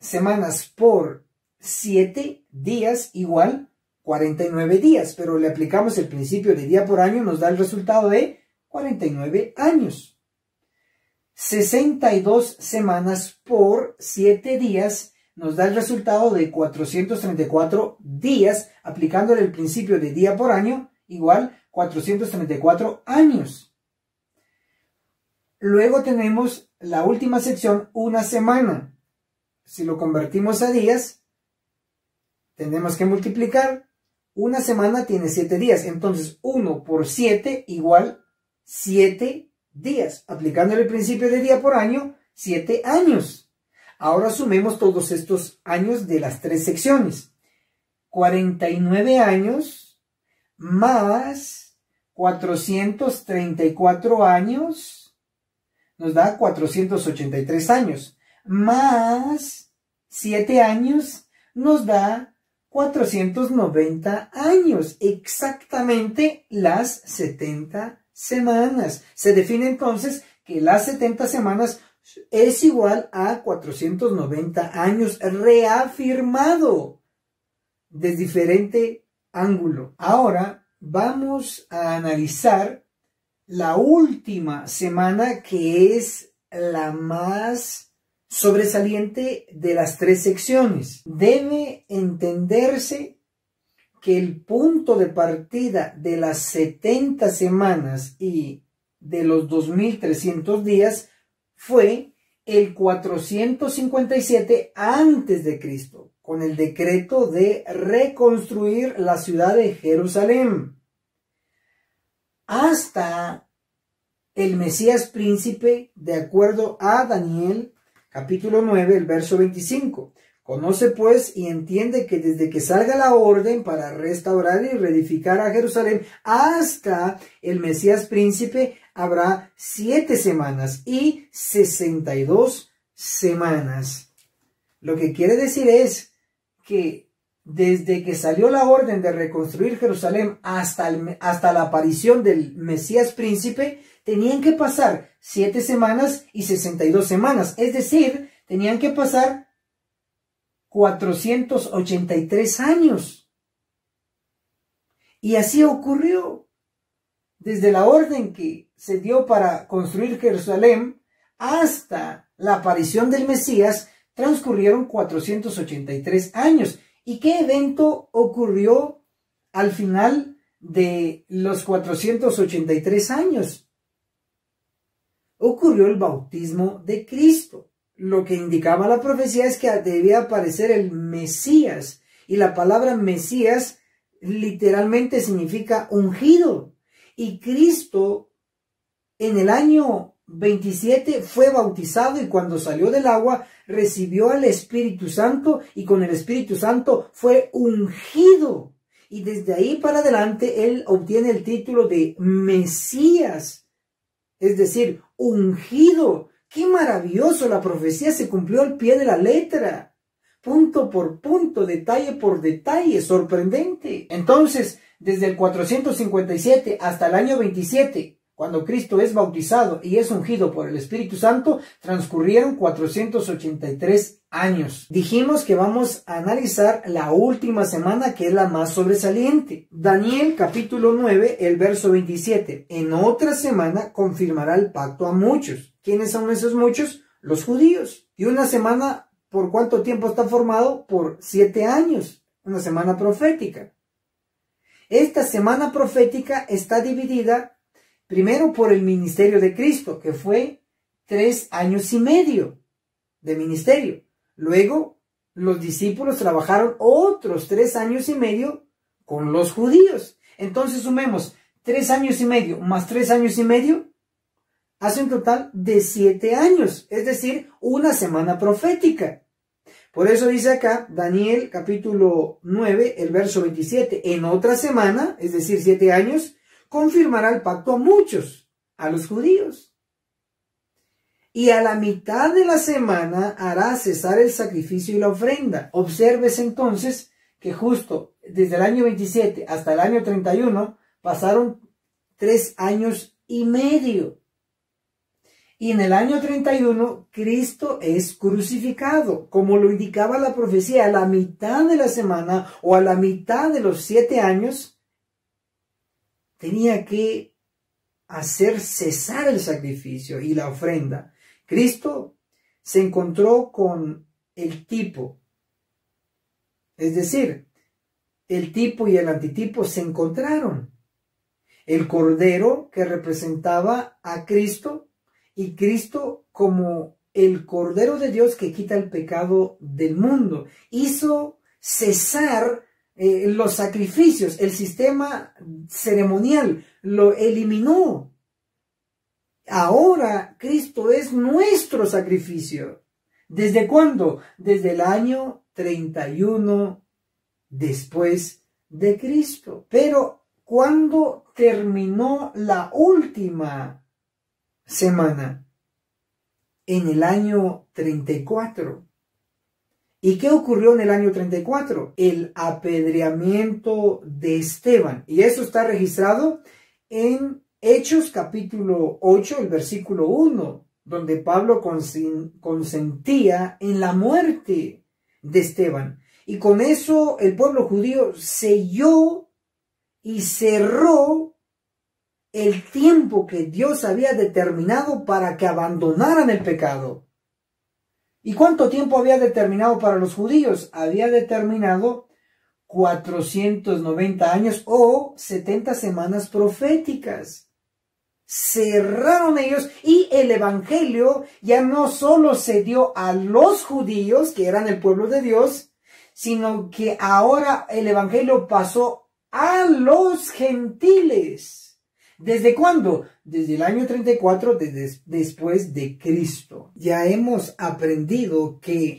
semanas por 7 días igual 49 días. Pero le aplicamos el principio de día por año, nos da el resultado de 49 años. 62 semanas por 7 días nos da el resultado de 434 días, aplicándole el principio de día por año, igual 434 años. Luego tenemos la última sección, una semana. Si lo convertimos a días, tenemos que multiplicar. Una semana tiene 7 días, entonces 1 por 7 igual 7 días. Aplicándole el principio de día por año, 7 años. Ahora sumemos todos estos años de las 3 secciones. 49 años más 434 años nos da 483 años. Más 7 años nos da 490 años. Exactamente las 70 semanas. Se define entonces que las 70 semanas es igual a 490 años, reafirmado desde diferente ángulo. Ahora vamos a analizar la última semana, que es la más sobresaliente de las tres secciones. Debe entenderse que el punto de partida de las 70 semanas y de los 2300 días fue el 457 antes de Cristo, con el decreto de reconstruir la ciudad de Jerusalén, hasta el Mesías príncipe, de acuerdo a Daniel capítulo 9, el verso 25. Conoce pues y entiende que desde que salga la orden para restaurar y reedificar a Jerusalén hasta el Mesías príncipe habrá 7 semanas y 62 semanas. Lo que quiere decir es que desde que salió la orden de reconstruir Jerusalén hasta la aparición del Mesías príncipe, tenían que pasar 7 semanas y 62 semanas. Es decir, tenían que pasar 483 años. Y así ocurrió. Desde la orden que se dio para construir Jerusalén hasta la aparición del Mesías, transcurrieron 483 años. ¿Y qué evento ocurrió al final de los 483 años? Ocurrió el bautismo de Cristo. Lo que indicaba la profecía es que debía aparecer el Mesías. Y la palabra Mesías literalmente significa ungido. Y Cristo en el año 27 fue bautizado, y cuando salió del agua recibió al Espíritu Santo, y con el Espíritu Santo fue ungido. Y desde ahí para adelante él obtiene el título de Mesías, es decir, ungido. ¡Qué maravilloso! La profecía se cumplió al pie de la letra, punto por punto, detalle por detalle, sorprendente. Entonces, desde el 457 hasta el año 27, cuando Cristo es bautizado y es ungido por el Espíritu Santo, transcurrieron 483 años. Dijimos que vamos a analizar la última semana, que es la más sobresaliente. Daniel capítulo 9, el verso 27. En otra semana confirmará el pacto a muchos. ¿Quiénes son esos muchos? Los judíos. Y una semana, ¿por cuánto tiempo está formado? Por 7 años. Una semana profética. Esta semana profética está dividida primero por el ministerio de Cristo, que fue 3 años y medio de ministerio. Luego, los discípulos trabajaron otros 3 años y medio con los judíos. Entonces, sumemos 3 años y medio más 3 años y medio, hace un total de 7 años, es decir, una semana profética. Por eso dice acá, Daniel capítulo 9, el verso 27, en otra semana, es decir, 7 años, confirmará el pacto a muchos, a los judíos. Y a la mitad de la semana hará cesar el sacrificio y la ofrenda. Observes entonces que justo desde el año 27 hasta el año 31 pasaron 3 años y medio. Y en el año 31 Cristo es crucificado, como lo indicaba la profecía. A la mitad de la semana o a la mitad de los 7 años tenía que hacer cesar el sacrificio y la ofrenda. Cristo se encontró con el tipo, es decir, el tipo y el antitipo se encontraron. El cordero que representaba a Cristo, y Cristo como el Cordero de Dios que quita el pecado del mundo. Hizo cesar los sacrificios, el sistema ceremonial, lo eliminó. Ahora Cristo es nuestro sacrificio. ¿Desde cuándo? Desde el año 31 después de Cristo. Pero ¿cuándo terminó la última semana? En el año 34. ¿Y qué ocurrió en el año 34? El apedreamiento de Esteban. Y eso está registrado en Hechos capítulo 8, el versículo 1, donde Pablo consentía en la muerte de Esteban. Y con eso el pueblo judío selló y cerró el tiempo que Dios había determinado para que abandonaran el pecado. ¿Y cuánto tiempo había determinado para los judíos? Había determinado 490 años o 70 semanas proféticas. Cerraron ellos y el evangelio ya no solo se dio a los judíos, que eran el pueblo de Dios, sino que ahora el evangelio pasó a los gentiles. ¿Desde cuándo? Desde el año 34 después de Cristo. Ya hemos aprendido que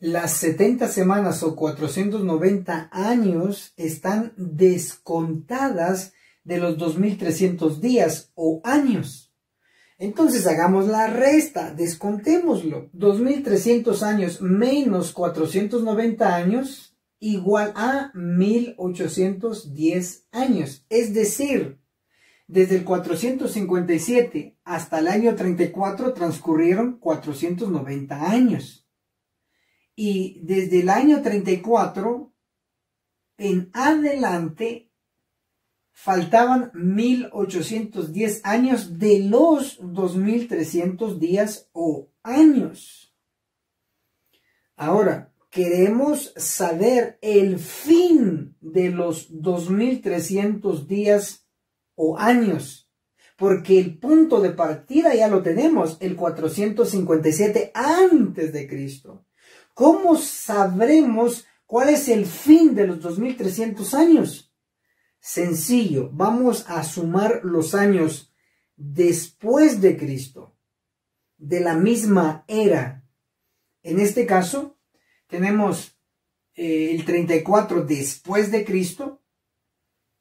las 70 semanas o 490 años están descontadas de los 2300 días o años. Entonces hagamos la resta, descontémoslo. 2300 años menos 490 años igual a 1810 años. Es decir, desde el 457 hasta el año 34 transcurrieron 490 años. Y desde el año 34 en adelante faltaban 1810 años de los 2300 días o años. Ahora, queremos saber el fin de los 2300 días o años, porque el punto de partida ya lo tenemos, el 457 antes de Cristo. ¿Cómo sabremos cuál es el fin de los 2300 años? Sencillo, vamos a sumar los años después de Cristo, de la misma era. En este caso, tenemos el 34 después de Cristo,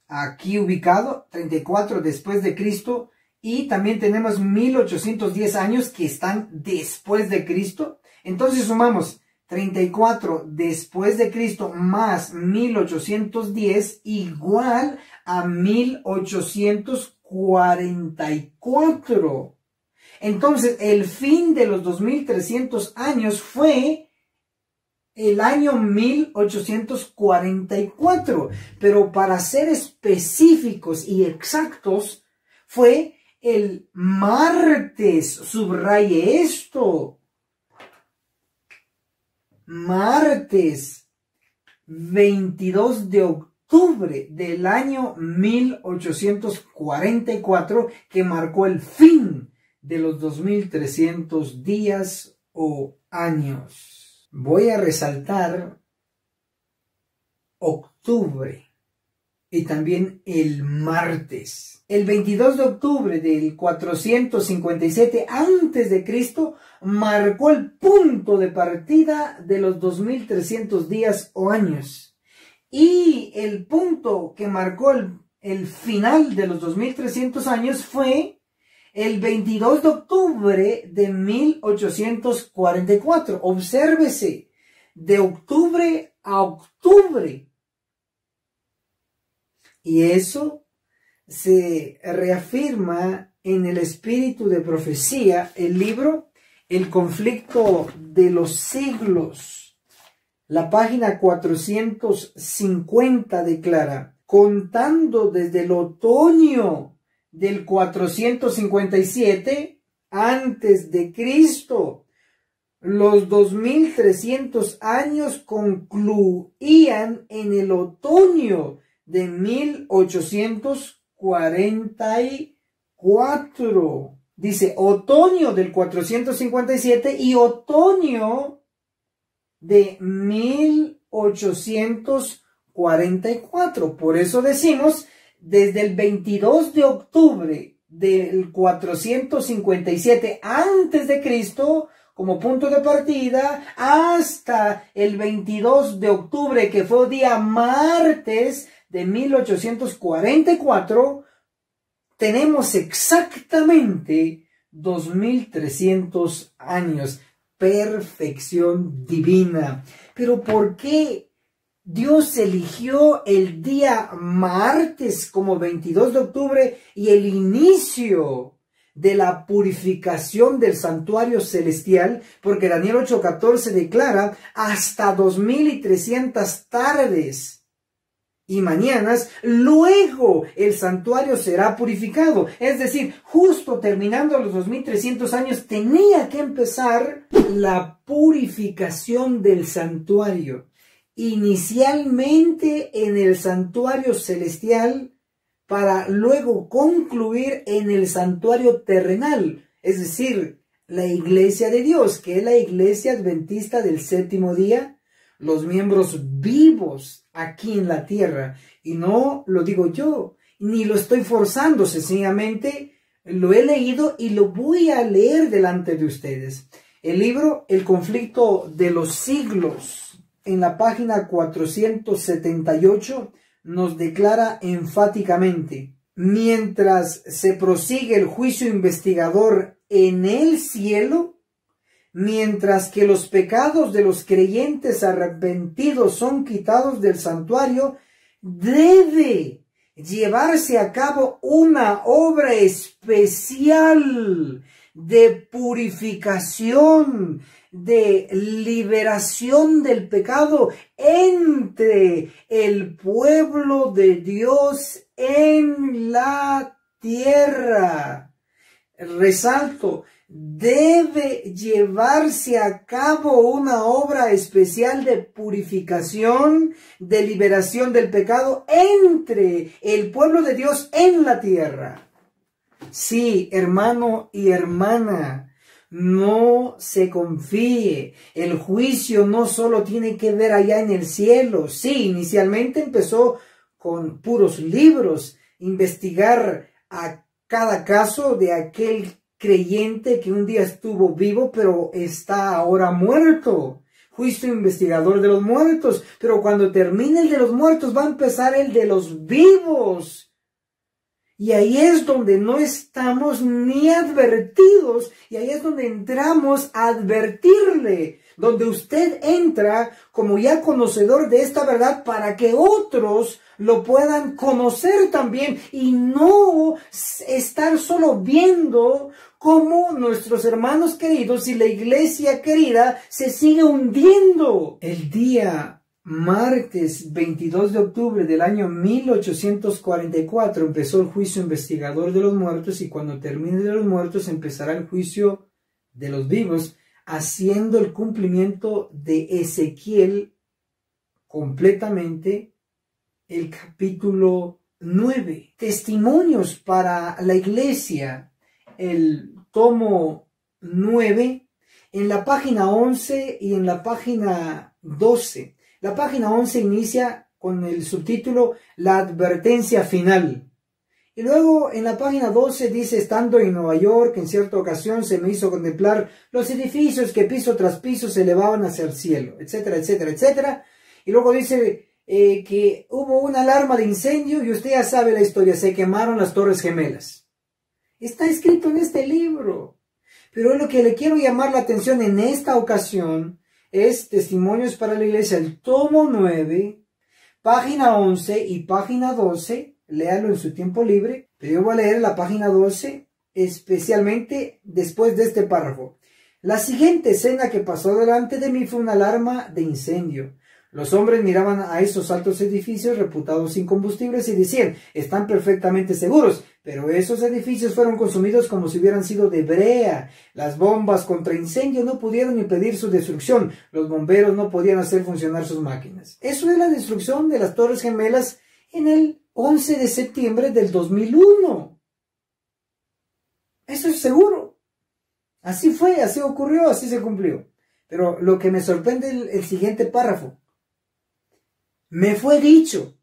aquí ubicado, 34 después de Cristo, y también tenemos 1810 años que están después de Cristo. Entonces sumamos 34 después de Cristo más 1810 igual a 1844. Entonces el fin de los 2300 años fue el año 1844, pero para ser específicos y exactos, fue el martes, subraye esto, martes 22 de octubre del año 1844, que marcó el fin de los 2300 días o años. Voy a resaltar octubre y también el martes. El 22 de octubre del 457 antes de Cristo marcó el punto de partida de los 2300 días o años. Y el punto que marcó el final de los 2300 años fue el 22 de octubre de 1844. Obsérvese, de octubre a octubre. Y eso se reafirma en el espíritu de profecía, el libro El conflicto de los siglos. La página 450 declara, contando desde el otoño del 457 antes de Cristo, los 2300 años concluían en el otoño de 1844. Dice otoño del 457 y otoño de 1844. Por eso decimos desde el 22 de octubre del 457 antes de Cristo como punto de partida hasta el 22 de octubre que fue día martes de 1844, tenemos exactamente 2300 años. Perfección divina. Pero ¿por qué Dios eligió el día martes como 22 de octubre y el inicio de la purificación del santuario celestial? Porque Daniel 8:14 declara hasta 2300 tardes. y mañanas, luego el santuario será purificado. Es decir, justo terminando los 2300 años, tenía que empezar la purificación del santuario. Inicialmente en el santuario celestial, para luego concluir en el santuario terrenal. Es decir, la iglesia de Dios, que es la iglesia adventista del séptimo día, los miembros vivos aquí en la tierra. Y no lo digo yo, ni lo estoy forzando, sencillamente lo he leído y lo voy a leer delante de ustedes. El libro El conflicto de los siglos, en la página 478, nos declara enfáticamente: mientras se prosigue el juicio investigador en el cielo, mientras que los pecados de los creyentes arrepentidos son quitados del santuario, debe llevarse a cabo una obra especial de purificación, de liberación del pecado entre el pueblo de Dios en la tierra. Resalto, debe llevarse a cabo una obra especial de purificación, de liberación del pecado entre el pueblo de Dios en la tierra. Sí, hermano y hermana, no se confíe. El juicio no solo tiene que ver allá en el cielo. Sí, inicialmente empezó con puros libros, investigar a cada caso de aquel creyente que un día estuvo vivo, pero está ahora muerto. Juicio investigador de los muertos. Pero cuando termine el de los muertos, va a empezar el de los vivos. Y ahí es donde no estamos ni advertidos. Y ahí es donde entramos a advertirle. Donde usted entra como ya conocedor de esta verdad para que otros lo puedan conocer también. Y no estar solo viendo cómo nuestros hermanos queridos y la iglesia querida se sigue hundiendo. El día martes 22 de octubre del año 1844 empezó el juicio investigador de los muertos, y cuando termine de los muertos empezará el juicio de los vivos, haciendo el cumplimiento de Ezequiel completamente el capítulo 9. Testimonios para la iglesia, el tomo 9, en la página 11 y en la página 12. La página 11 inicia con el subtítulo La advertencia final. Y luego en la página 12 dice: estando en Nueva York, en cierta ocasión se me hizo contemplar los edificios que piso tras piso se elevaban hacia el cielo, etcétera, etcétera, etcétera. Y luego dice que hubo una alarma de incendio y usted ya sabe la historia, se quemaron las Torres Gemelas. Está escrito en este libro. Pero lo que le quiero llamar la atención en esta ocasión es Testimonios para la Iglesia, el tomo 9, página 11 y página 12. Léalo en su tiempo libre, pero yo voy a leer la página 12, especialmente después de este párrafo. La siguiente escena que pasó delante de mí fue una alarma de incendio. Los hombres miraban a esos altos edificios reputados incombustibles y decían: están perfectamente seguros, pero esos edificios fueron consumidos como si hubieran sido de brea. Las bombas contra incendio no pudieron impedir su destrucción. Los bomberos no podían hacer funcionar sus máquinas. Eso es la destrucción de las Torres Gemelas en el 11 de septiembre del 2001. Eso es seguro. Así fue, así ocurrió, así se cumplió. Pero lo que me sorprende es el siguiente párrafo. Me fue dicho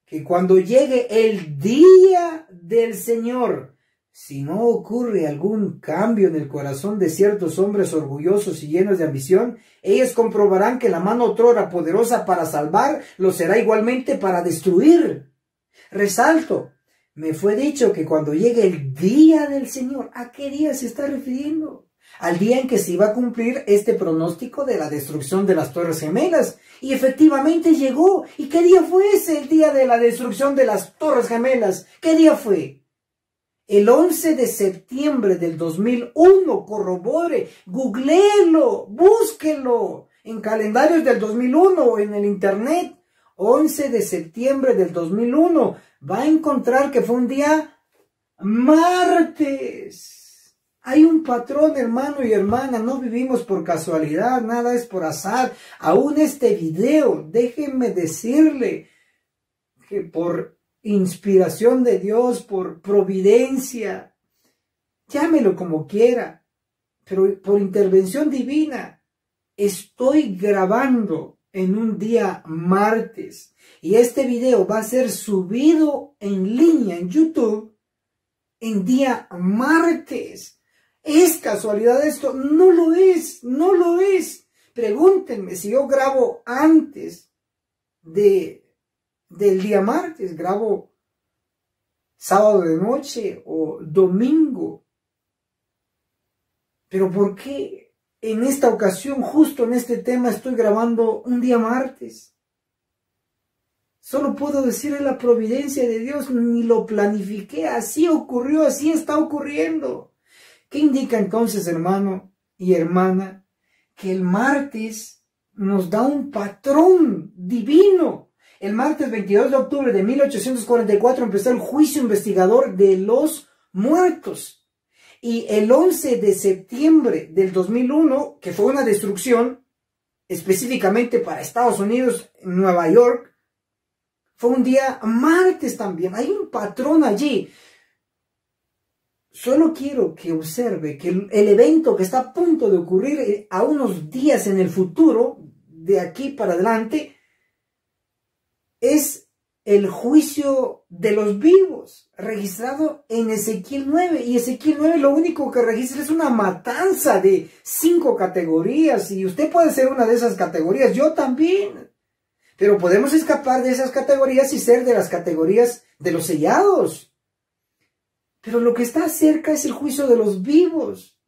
que cuando llegue el día del Señor, si no ocurre algún cambio en el corazón de ciertos hombres orgullosos y llenos de ambición, ellos comprobarán que la mano otrora poderosa para salvar lo será igualmente para destruir. Resalto, me fue dicho que cuando llegue el día del Señor, ¿a qué día se está refiriendo? Al día en que se iba a cumplir este pronóstico de la destrucción de las Torres Gemelas. Y efectivamente llegó. ¿Y qué día fue ese, el día de la destrucción de las Torres Gemelas? ¿Qué día fue? El 11 de septiembre del 2001. Corrobore, googleelo, búsquelo en calendarios del 2001 o en el internet. 11 de septiembre del 2001, va a encontrar que fue un día martes. Hay un patrón, hermano y hermana, no vivimos por casualidad, nada es por azar. Aún este video, déjenme decirle que por inspiración de Dios, por providencia, llámelo como quiera, pero por intervención divina, estoy grabando en un día martes y este video va a ser subido en línea en YouTube en día martes. ¿Es casualidad esto? No lo es, no lo es. Pregúntenme si yo grabo antes del día martes, grabo sábado de noche o domingo. Pero ¿por qué en esta ocasión, justo en este tema, estoy grabando un día martes? Solo puedo decirle la providencia de Dios, ni lo planifiqué, así ocurrió, así está ocurriendo. ¿Qué indica entonces, hermano y hermana? Que el martes nos da un patrón divino. El martes 22 de octubre de 1844 empezó el juicio investigador de los muertos. Y el 11 de septiembre del 2001, que fue una destrucción específicamente para Estados Unidos, en Nueva York, fue un día martes también. Hay un patrón allí. Solo quiero que observe que el evento que está a punto de ocurrir a unos días en el futuro, de aquí para adelante, es el juicio de los vivos, registrado en Ezequiel 9. Y Ezequiel 9 lo único que registra es una matanza de 5 categorías. Y usted puede ser una de esas categorías, yo también. Pero podemos escapar de esas categorías y ser de las categorías de los sellados. Pero lo que está cerca es el juicio de los vivos.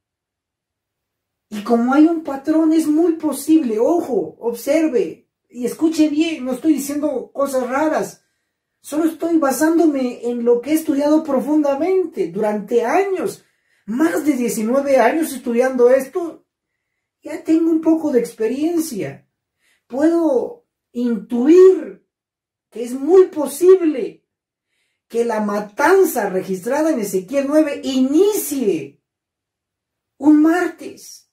Y como hay un patrón, es muy posible, ojo, observe y escuche bien, no estoy diciendo cosas raras. Solo estoy basándome en lo que he estudiado profundamente durante años. Más de 19 años estudiando esto. Ya tengo un poco de experiencia. Puedo intuir que es muy posible que la matanza registrada en Ezequiel 9 inicie un martes.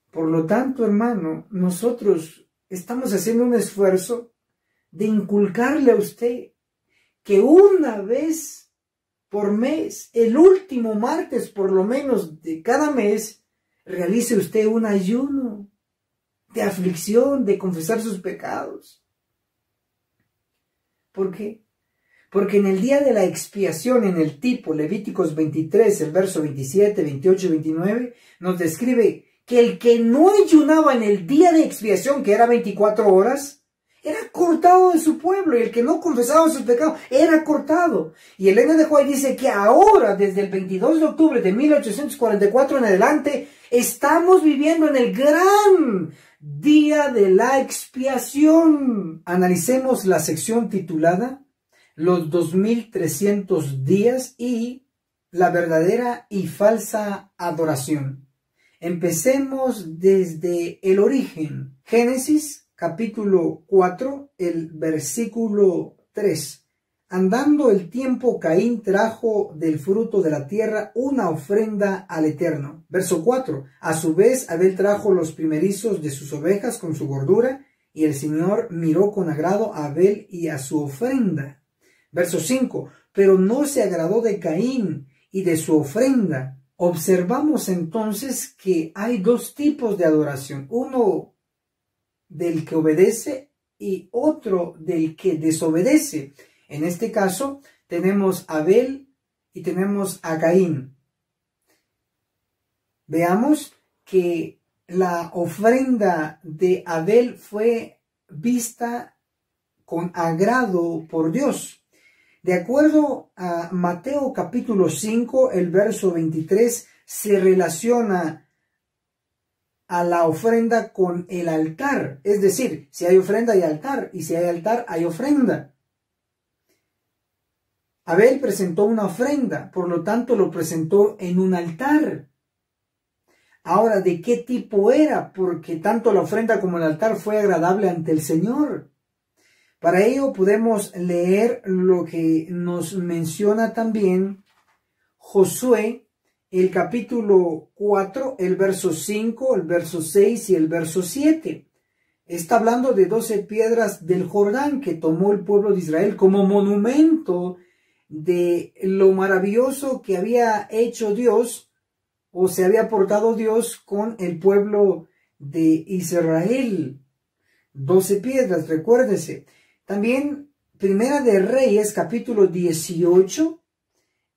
Por lo tanto, hermano, nosotros estamos haciendo un esfuerzo de inculcarle a usted que una vez por mes, el último martes por lo menos de cada mes, realice usted un ayuno de aflicción, de confesar sus pecados. ¿Por qué? Porque en el día de la expiación, en el tipo Levíticos 23, el verso 27, 28 y 29, nos describe que el que no ayunaba en el día de expiación, que era 24 horas, era cortado de su pueblo, y el que no confesaba sus pecados era cortado. Y Elena de White dice que ahora, desde el 22 de octubre de 1844 en adelante, estamos viviendo en el gran día de la expiación. Analicemos la sección titulada Los 2300 días y la verdadera y falsa adoración. Empecemos desde el origen. Génesis capítulo 4, el versículo 3. Andando el tiempo, Caín trajo del fruto de la tierra una ofrenda al Eterno. Verso 4. A su vez, Abel trajo los primerizos de sus ovejas con su gordura, y el Señor miró con agrado a Abel y a su ofrenda. Verso 5. Pero no se agradó de Caín y de su ofrenda. Observamos entonces que hay dos tipos de adoración. Uno del que obedece y otro del que desobedece. En este caso tenemos a Abel y tenemos a Caín. Veamos que la ofrenda de Abel fue vista con agrado por Dios. De acuerdo a Mateo capítulo 5, el verso 23, se relaciona a la ofrenda con el altar. Es decir, si hay ofrenda hay altar, y si hay altar hay ofrenda. Abel presentó una ofrenda, por lo tanto lo presentó en un altar. Ahora, ¿de qué tipo era? Porque tanto la ofrenda como el altar fue agradable ante el Señor. Para ello podemos leer lo que nos menciona también Josué, el capítulo 4, el verso 5, el verso 6 y el verso 7. Está hablando de 12 piedras del Jordán que tomó el pueblo de Israel como monumento de lo maravilloso que había hecho Dios o se había portado Dios con el pueblo de Israel. 12 piedras, recuérdese. También Primera de Reyes, capítulo 18,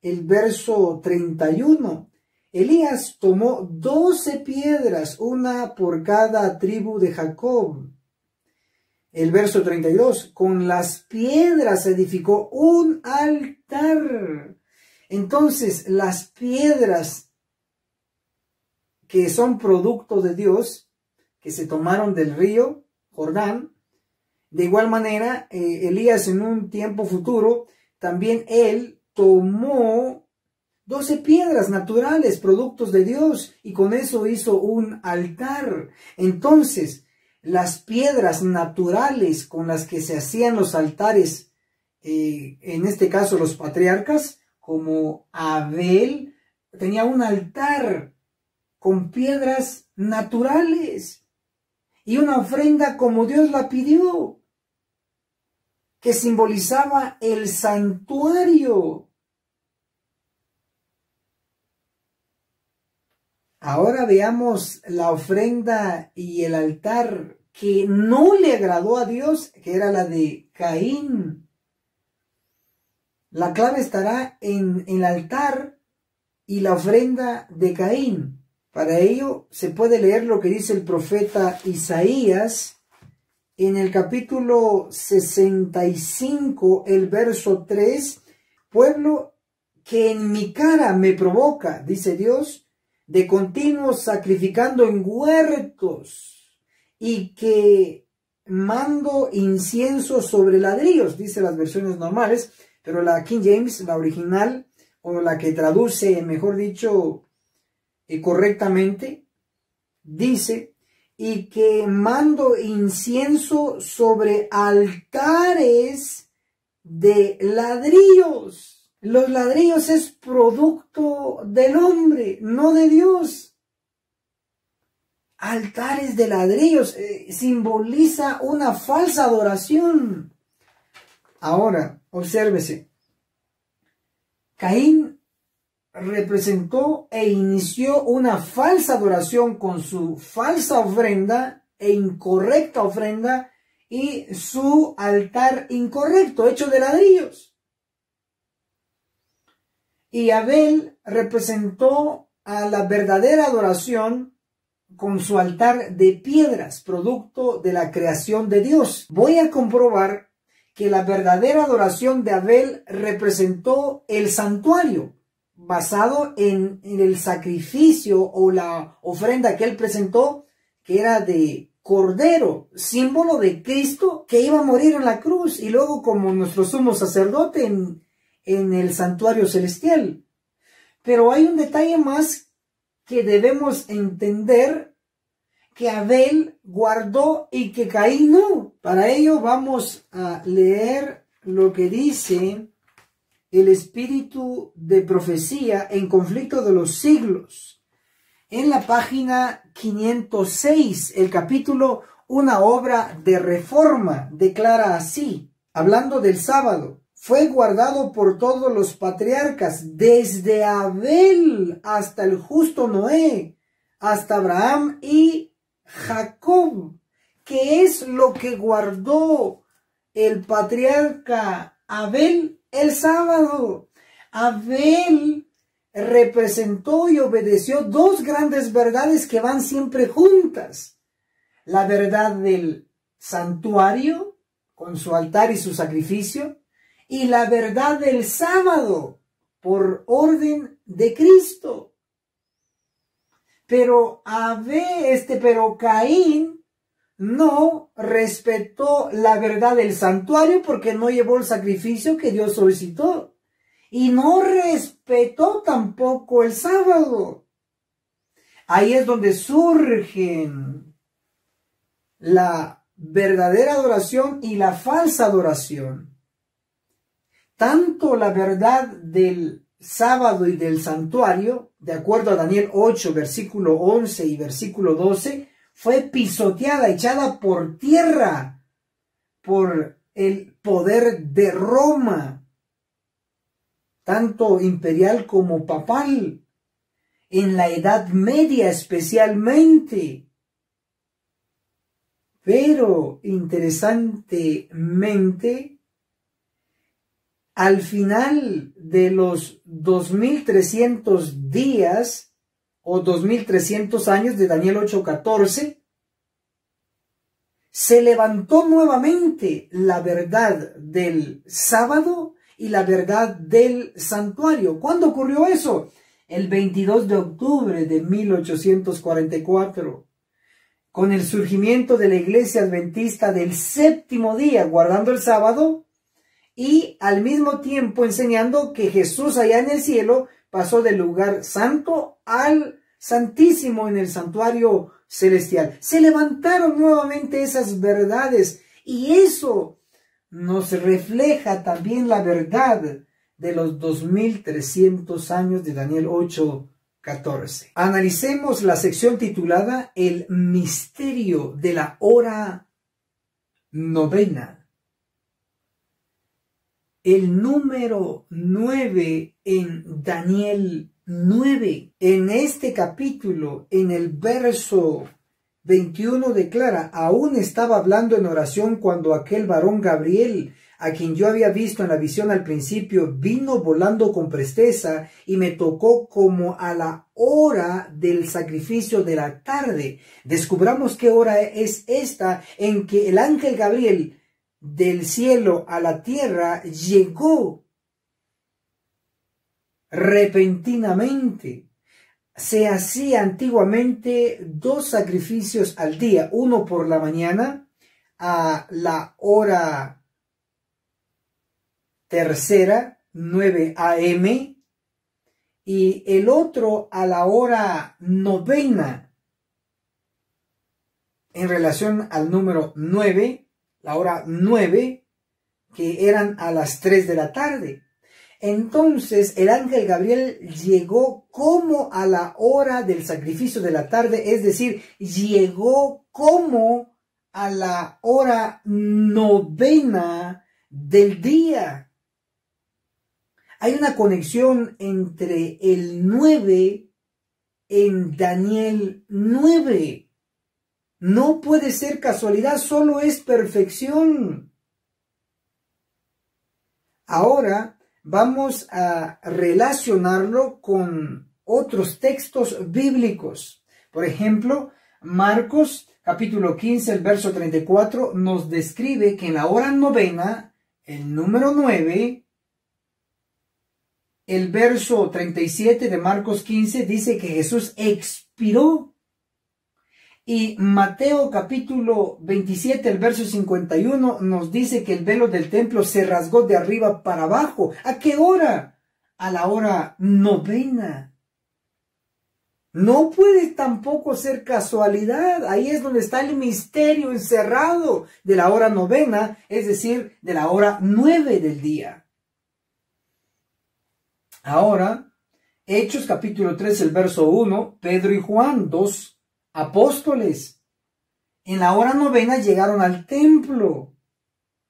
el verso 31. Elías tomó 12 piedras, una por cada tribu de Jacob. El verso 32, con las piedras edificó un altar. Entonces, las piedras que son producto de Dios, que se tomaron del río Jordán, de igual manera, Elías en un tiempo futuro, también él tomó 12 piedras naturales, productos de Dios, y con eso hizo un altar. Entonces, las piedras naturales con las que se hacían los altares, en este caso los patriarcas, como Abel, tenía un altar con piedras naturales y una ofrenda como Dios la pidió, que simbolizaba el santuario. Ahora veamos la ofrenda y el altar que no le agradó a Dios, que era la de Caín. La clave estará en el altar y la ofrenda de Caín. Para ello se puede leer lo que dice el profeta Isaías en el capítulo 65, el verso 3. Pueblo que en mi cara me provoca, dice Dios, de continuo sacrificando en huertos, y que mando incienso sobre ladrillos, dice las versiones normales, pero la King James, la original, o la que traduce, mejor dicho, correctamente, dice, y que mando incienso sobre altares de ladrillos. Los ladrillos es producto del hombre, no de Dios. Altares de ladrillos simboliza una falsa adoración. Ahora, obsérvese. Caín representó e inició una falsa adoración con su falsa ofrenda e incorrecta ofrenda y su altar incorrecto, hecho de ladrillos. Y Abel representó a la verdadera adoración con su altar de piedras, producto de la creación de Dios. Voy a comprobar que la verdadera adoración de Abel representó el santuario, basado en el sacrificio o la ofrenda que él presentó, que era de cordero, símbolo de Cristo que iba a morir en la cruz y luego como nuestro sumo sacerdote en el santuario celestial. Pero hay un detalle más que debemos entender, que Abel guardó y que Caín no. Para ello vamos a leer lo que dice el espíritu de profecía en Conflicto de los Siglos. En la página 506, el capítulo Una obra de reforma declara así, hablando del sábado: fue guardado por todos los patriarcas, desde Abel hasta el justo Noé, hasta Abraham y Jacob. ¿Qué es lo que guardó el patriarca Abel? El sábado. Abel representó y obedeció dos grandes verdades que van siempre juntas. La verdad del santuario, con su altar y su sacrificio, y la verdad del sábado, por orden de Cristo. Pero Caín no respetó la verdad del santuario porque no llevó el sacrificio que Dios solicitó. Y no respetó tampoco el sábado. Ahí es donde surgen la verdadera adoración y la falsa adoración. Tanto la verdad del sábado y del santuario, de acuerdo a Daniel 8, versículo 11 y versículo 12, fue pisoteada, echada por tierra por el poder de Roma, tanto imperial como papal, en la Edad Media especialmente. Pero interesantemente, al final de los 2300 días o 2300 años de Daniel 8:14, se levantó nuevamente la verdad del sábado y la verdad del santuario. ¿Cuándo ocurrió eso? El 22 de octubre de 1844. Con el surgimiento de la Iglesia Adventista del séptimo día, guardando el sábado y al mismo tiempo enseñando que Jesús allá en el cielo pasó del lugar santo al santísimo en el santuario celestial. Se levantaron nuevamente esas verdades y eso nos refleja también la verdad de los 2300 años de Daniel 8:14. Analicemos la sección titulada El misterio de la hora novena. El número 9 en Daniel 9. En este capítulo, en el verso 21 declara: aún estaba hablando en oración cuando aquel varón Gabriel, a quien yo había visto en la visión al principio, vino volando con presteza y me tocó como a la hora del sacrificio de la tarde. Descubramos qué hora es esta en que el ángel Gabriel del cielo a la tierra llegó repentinamente. Se hacía antiguamente 2 sacrificios al día, uno por la mañana a la hora tercera, 9 a.m., y el otro a la hora novena, en relación al número 9, la hora 9, que eran a las 3 de la tarde. Entonces el ángel Gabriel llegó como a la hora del sacrificio de la tarde, es decir, llegó como a la hora novena del día. Hay una conexión entre el 9 en Daniel 9. No puede ser casualidad, solo es perfección. Ahora vamos a relacionarlo con otros textos bíblicos. Por ejemplo, Marcos capítulo 15, el verso 34, nos describe que en la hora novena, el número 9, el verso 37 de Marcos 15 dice que Jesús expiró. Y Mateo capítulo 27, el verso 51 nos dice que el velo del templo se rasgó de arriba para abajo. ¿A qué hora? A la hora novena. No puede tampoco ser casualidad. Ahí es donde está el misterio encerrado de la hora novena, es decir, de la hora 9 del día. Ahora, Hechos capítulo 3, el verso 1, Pedro y Juan, 2 apóstoles, en la hora novena llegaron al templo,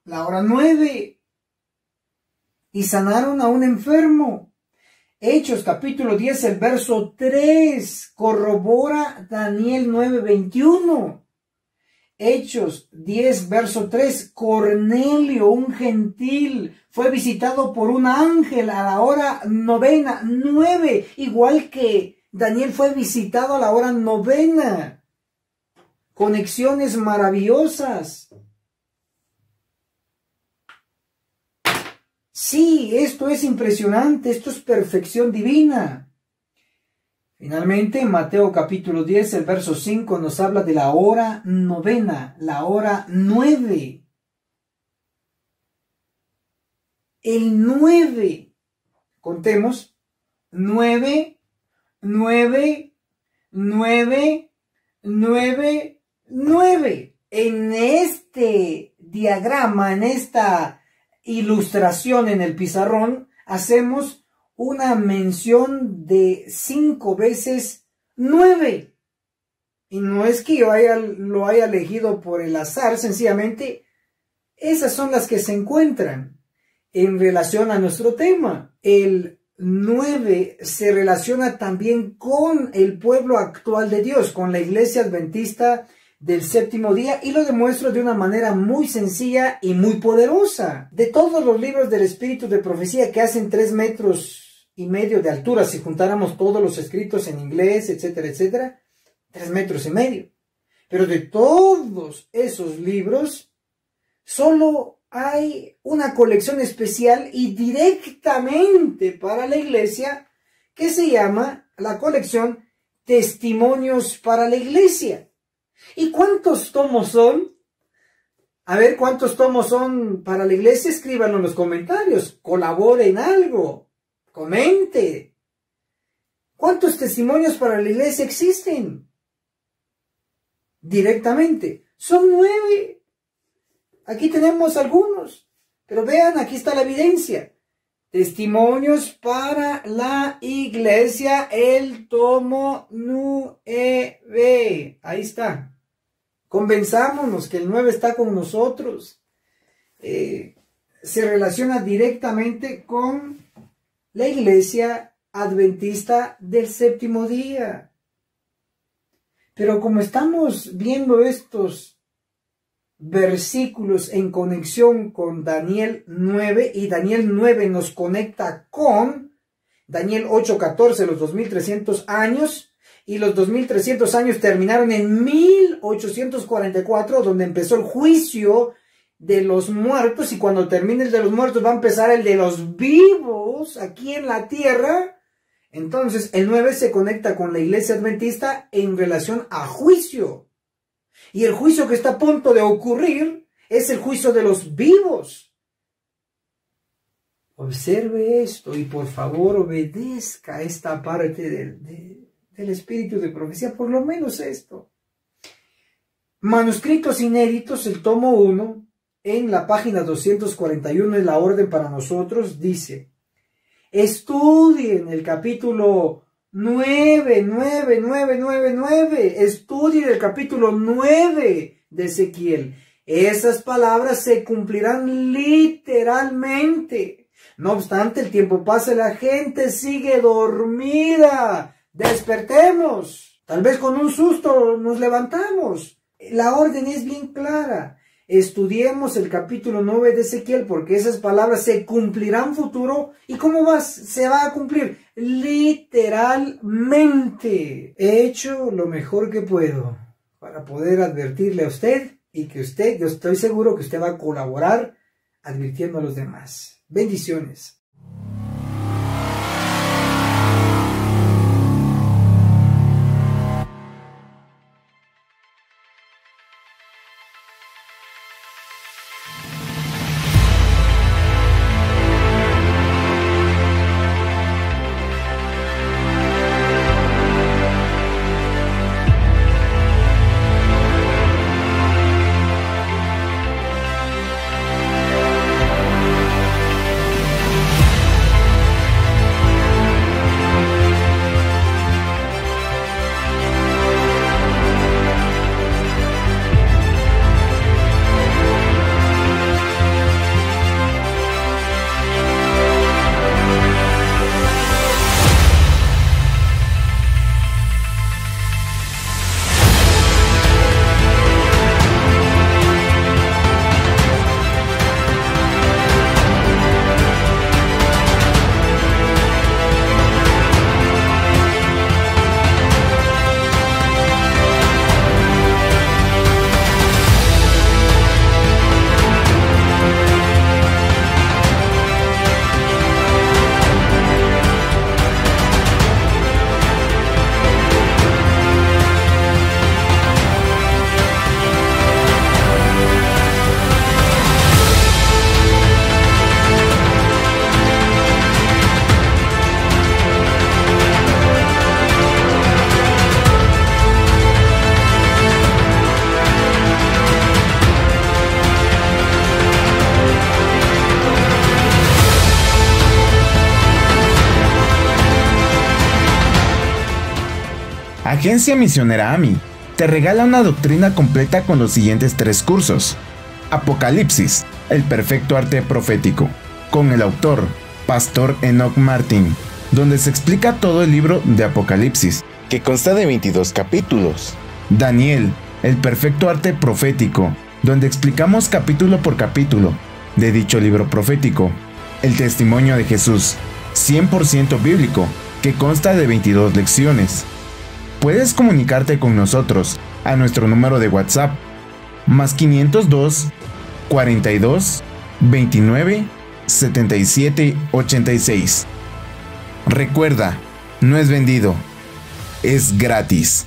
la hora 9, y sanaron a un enfermo. Hechos capítulo 10, el verso 3, corrobora Daniel 9:21. Hechos 10, verso 3, Cornelio, un gentil, fue visitado por un ángel a la hora novena, 9, igual que Daniel fue visitado a la hora novena. Conexiones maravillosas. Sí, esto es impresionante, esto es perfección divina. Finalmente, en Mateo capítulo 10, el verso 5 nos habla de la hora novena, la hora 9. El 9, contemos, 9, 9, 9, 9, 9. En este diagrama, en esta ilustración en el pizarrón, hacemos una mención de 5 veces 9. Y no es que yo lo haya elegido por el azar, sencillamente esas son las que se encuentran en relación a nuestro tema. El 9 se relaciona también con el pueblo actual de Dios, con la iglesia adventista del séptimo día, y lo demuestro de una manera muy sencilla y muy poderosa. De todos los libros del espíritu de profecía, que hacen 3,5 metros de altura, si juntáramos todos los escritos en inglés, etcétera, etcétera, 3,5 metros. Pero de todos esos libros, solo hay una colección especial y directamente para la iglesia que se llama la colección Testimonios para la Iglesia. ¿Y cuántos tomos son? A ver, ¿cuántos tomos son para la iglesia? Escríbanlo en los comentarios, colaboren algo, comente. ¿Cuántos testimonios para la iglesia existen? Directamente. Son 9. Aquí tenemos algunos, pero vean, aquí está la evidencia. Testimonios para la iglesia, el tomo 9. Ahí está. Convenzámonos que el 9 está con nosotros. Se relaciona directamente con la iglesia adventista del séptimo día. Pero como estamos viendo estos versículos en conexión con Daniel 9, y Daniel 9 nos conecta con Daniel 8:14, los 2300 años, y los 2300 años terminaron en 1844, donde empezó el juicio de los muertos, y cuando termine el de los muertos va a empezar el de los vivos aquí en la tierra. Entonces el 9 se conecta con la iglesia adventista en relación a juicio. Y el juicio que está a punto de ocurrir es el juicio de los vivos. Observe esto y por favor obedezca esta parte del espíritu de profecía, por lo menos esto. Manuscritos inéditos, el tomo 1, en la página 241, en la orden para nosotros, dice: estudien el capítulo 9, estudien el capítulo 9 de Ezequiel. Esas palabras se cumplirán literalmente. No obstante, el tiempo pasa y la gente sigue dormida. Despertemos. Tal vez con un susto nos levantamos. La orden es bien clara. Estudiemos el capítulo 9 de Ezequiel, porque esas palabras se cumplirán futuro. ¿Y cómo se va a cumplir? Literalmente. He hecho lo mejor que puedo para poder advertirle a usted, y que usted, yo estoy seguro que usted va a colaborar advirtiendo a los demás. Bendiciones. Agencia Misionera AMI te regala una doctrina completa con los siguientes 3 cursos. Apocalipsis, el perfecto arte profético, con el autor, Pastor Enoch Martin, donde se explica todo el libro de Apocalipsis, que consta de 22 capítulos. Daniel, el perfecto arte profético, donde explicamos capítulo por capítulo de dicho libro profético. El testimonio de Jesús, 100% bíblico, que consta de 22 lecciones. Puedes comunicarte con nosotros a nuestro número de WhatsApp, más 502 42 29 77 86. Recuerda, no es vendido, es gratis.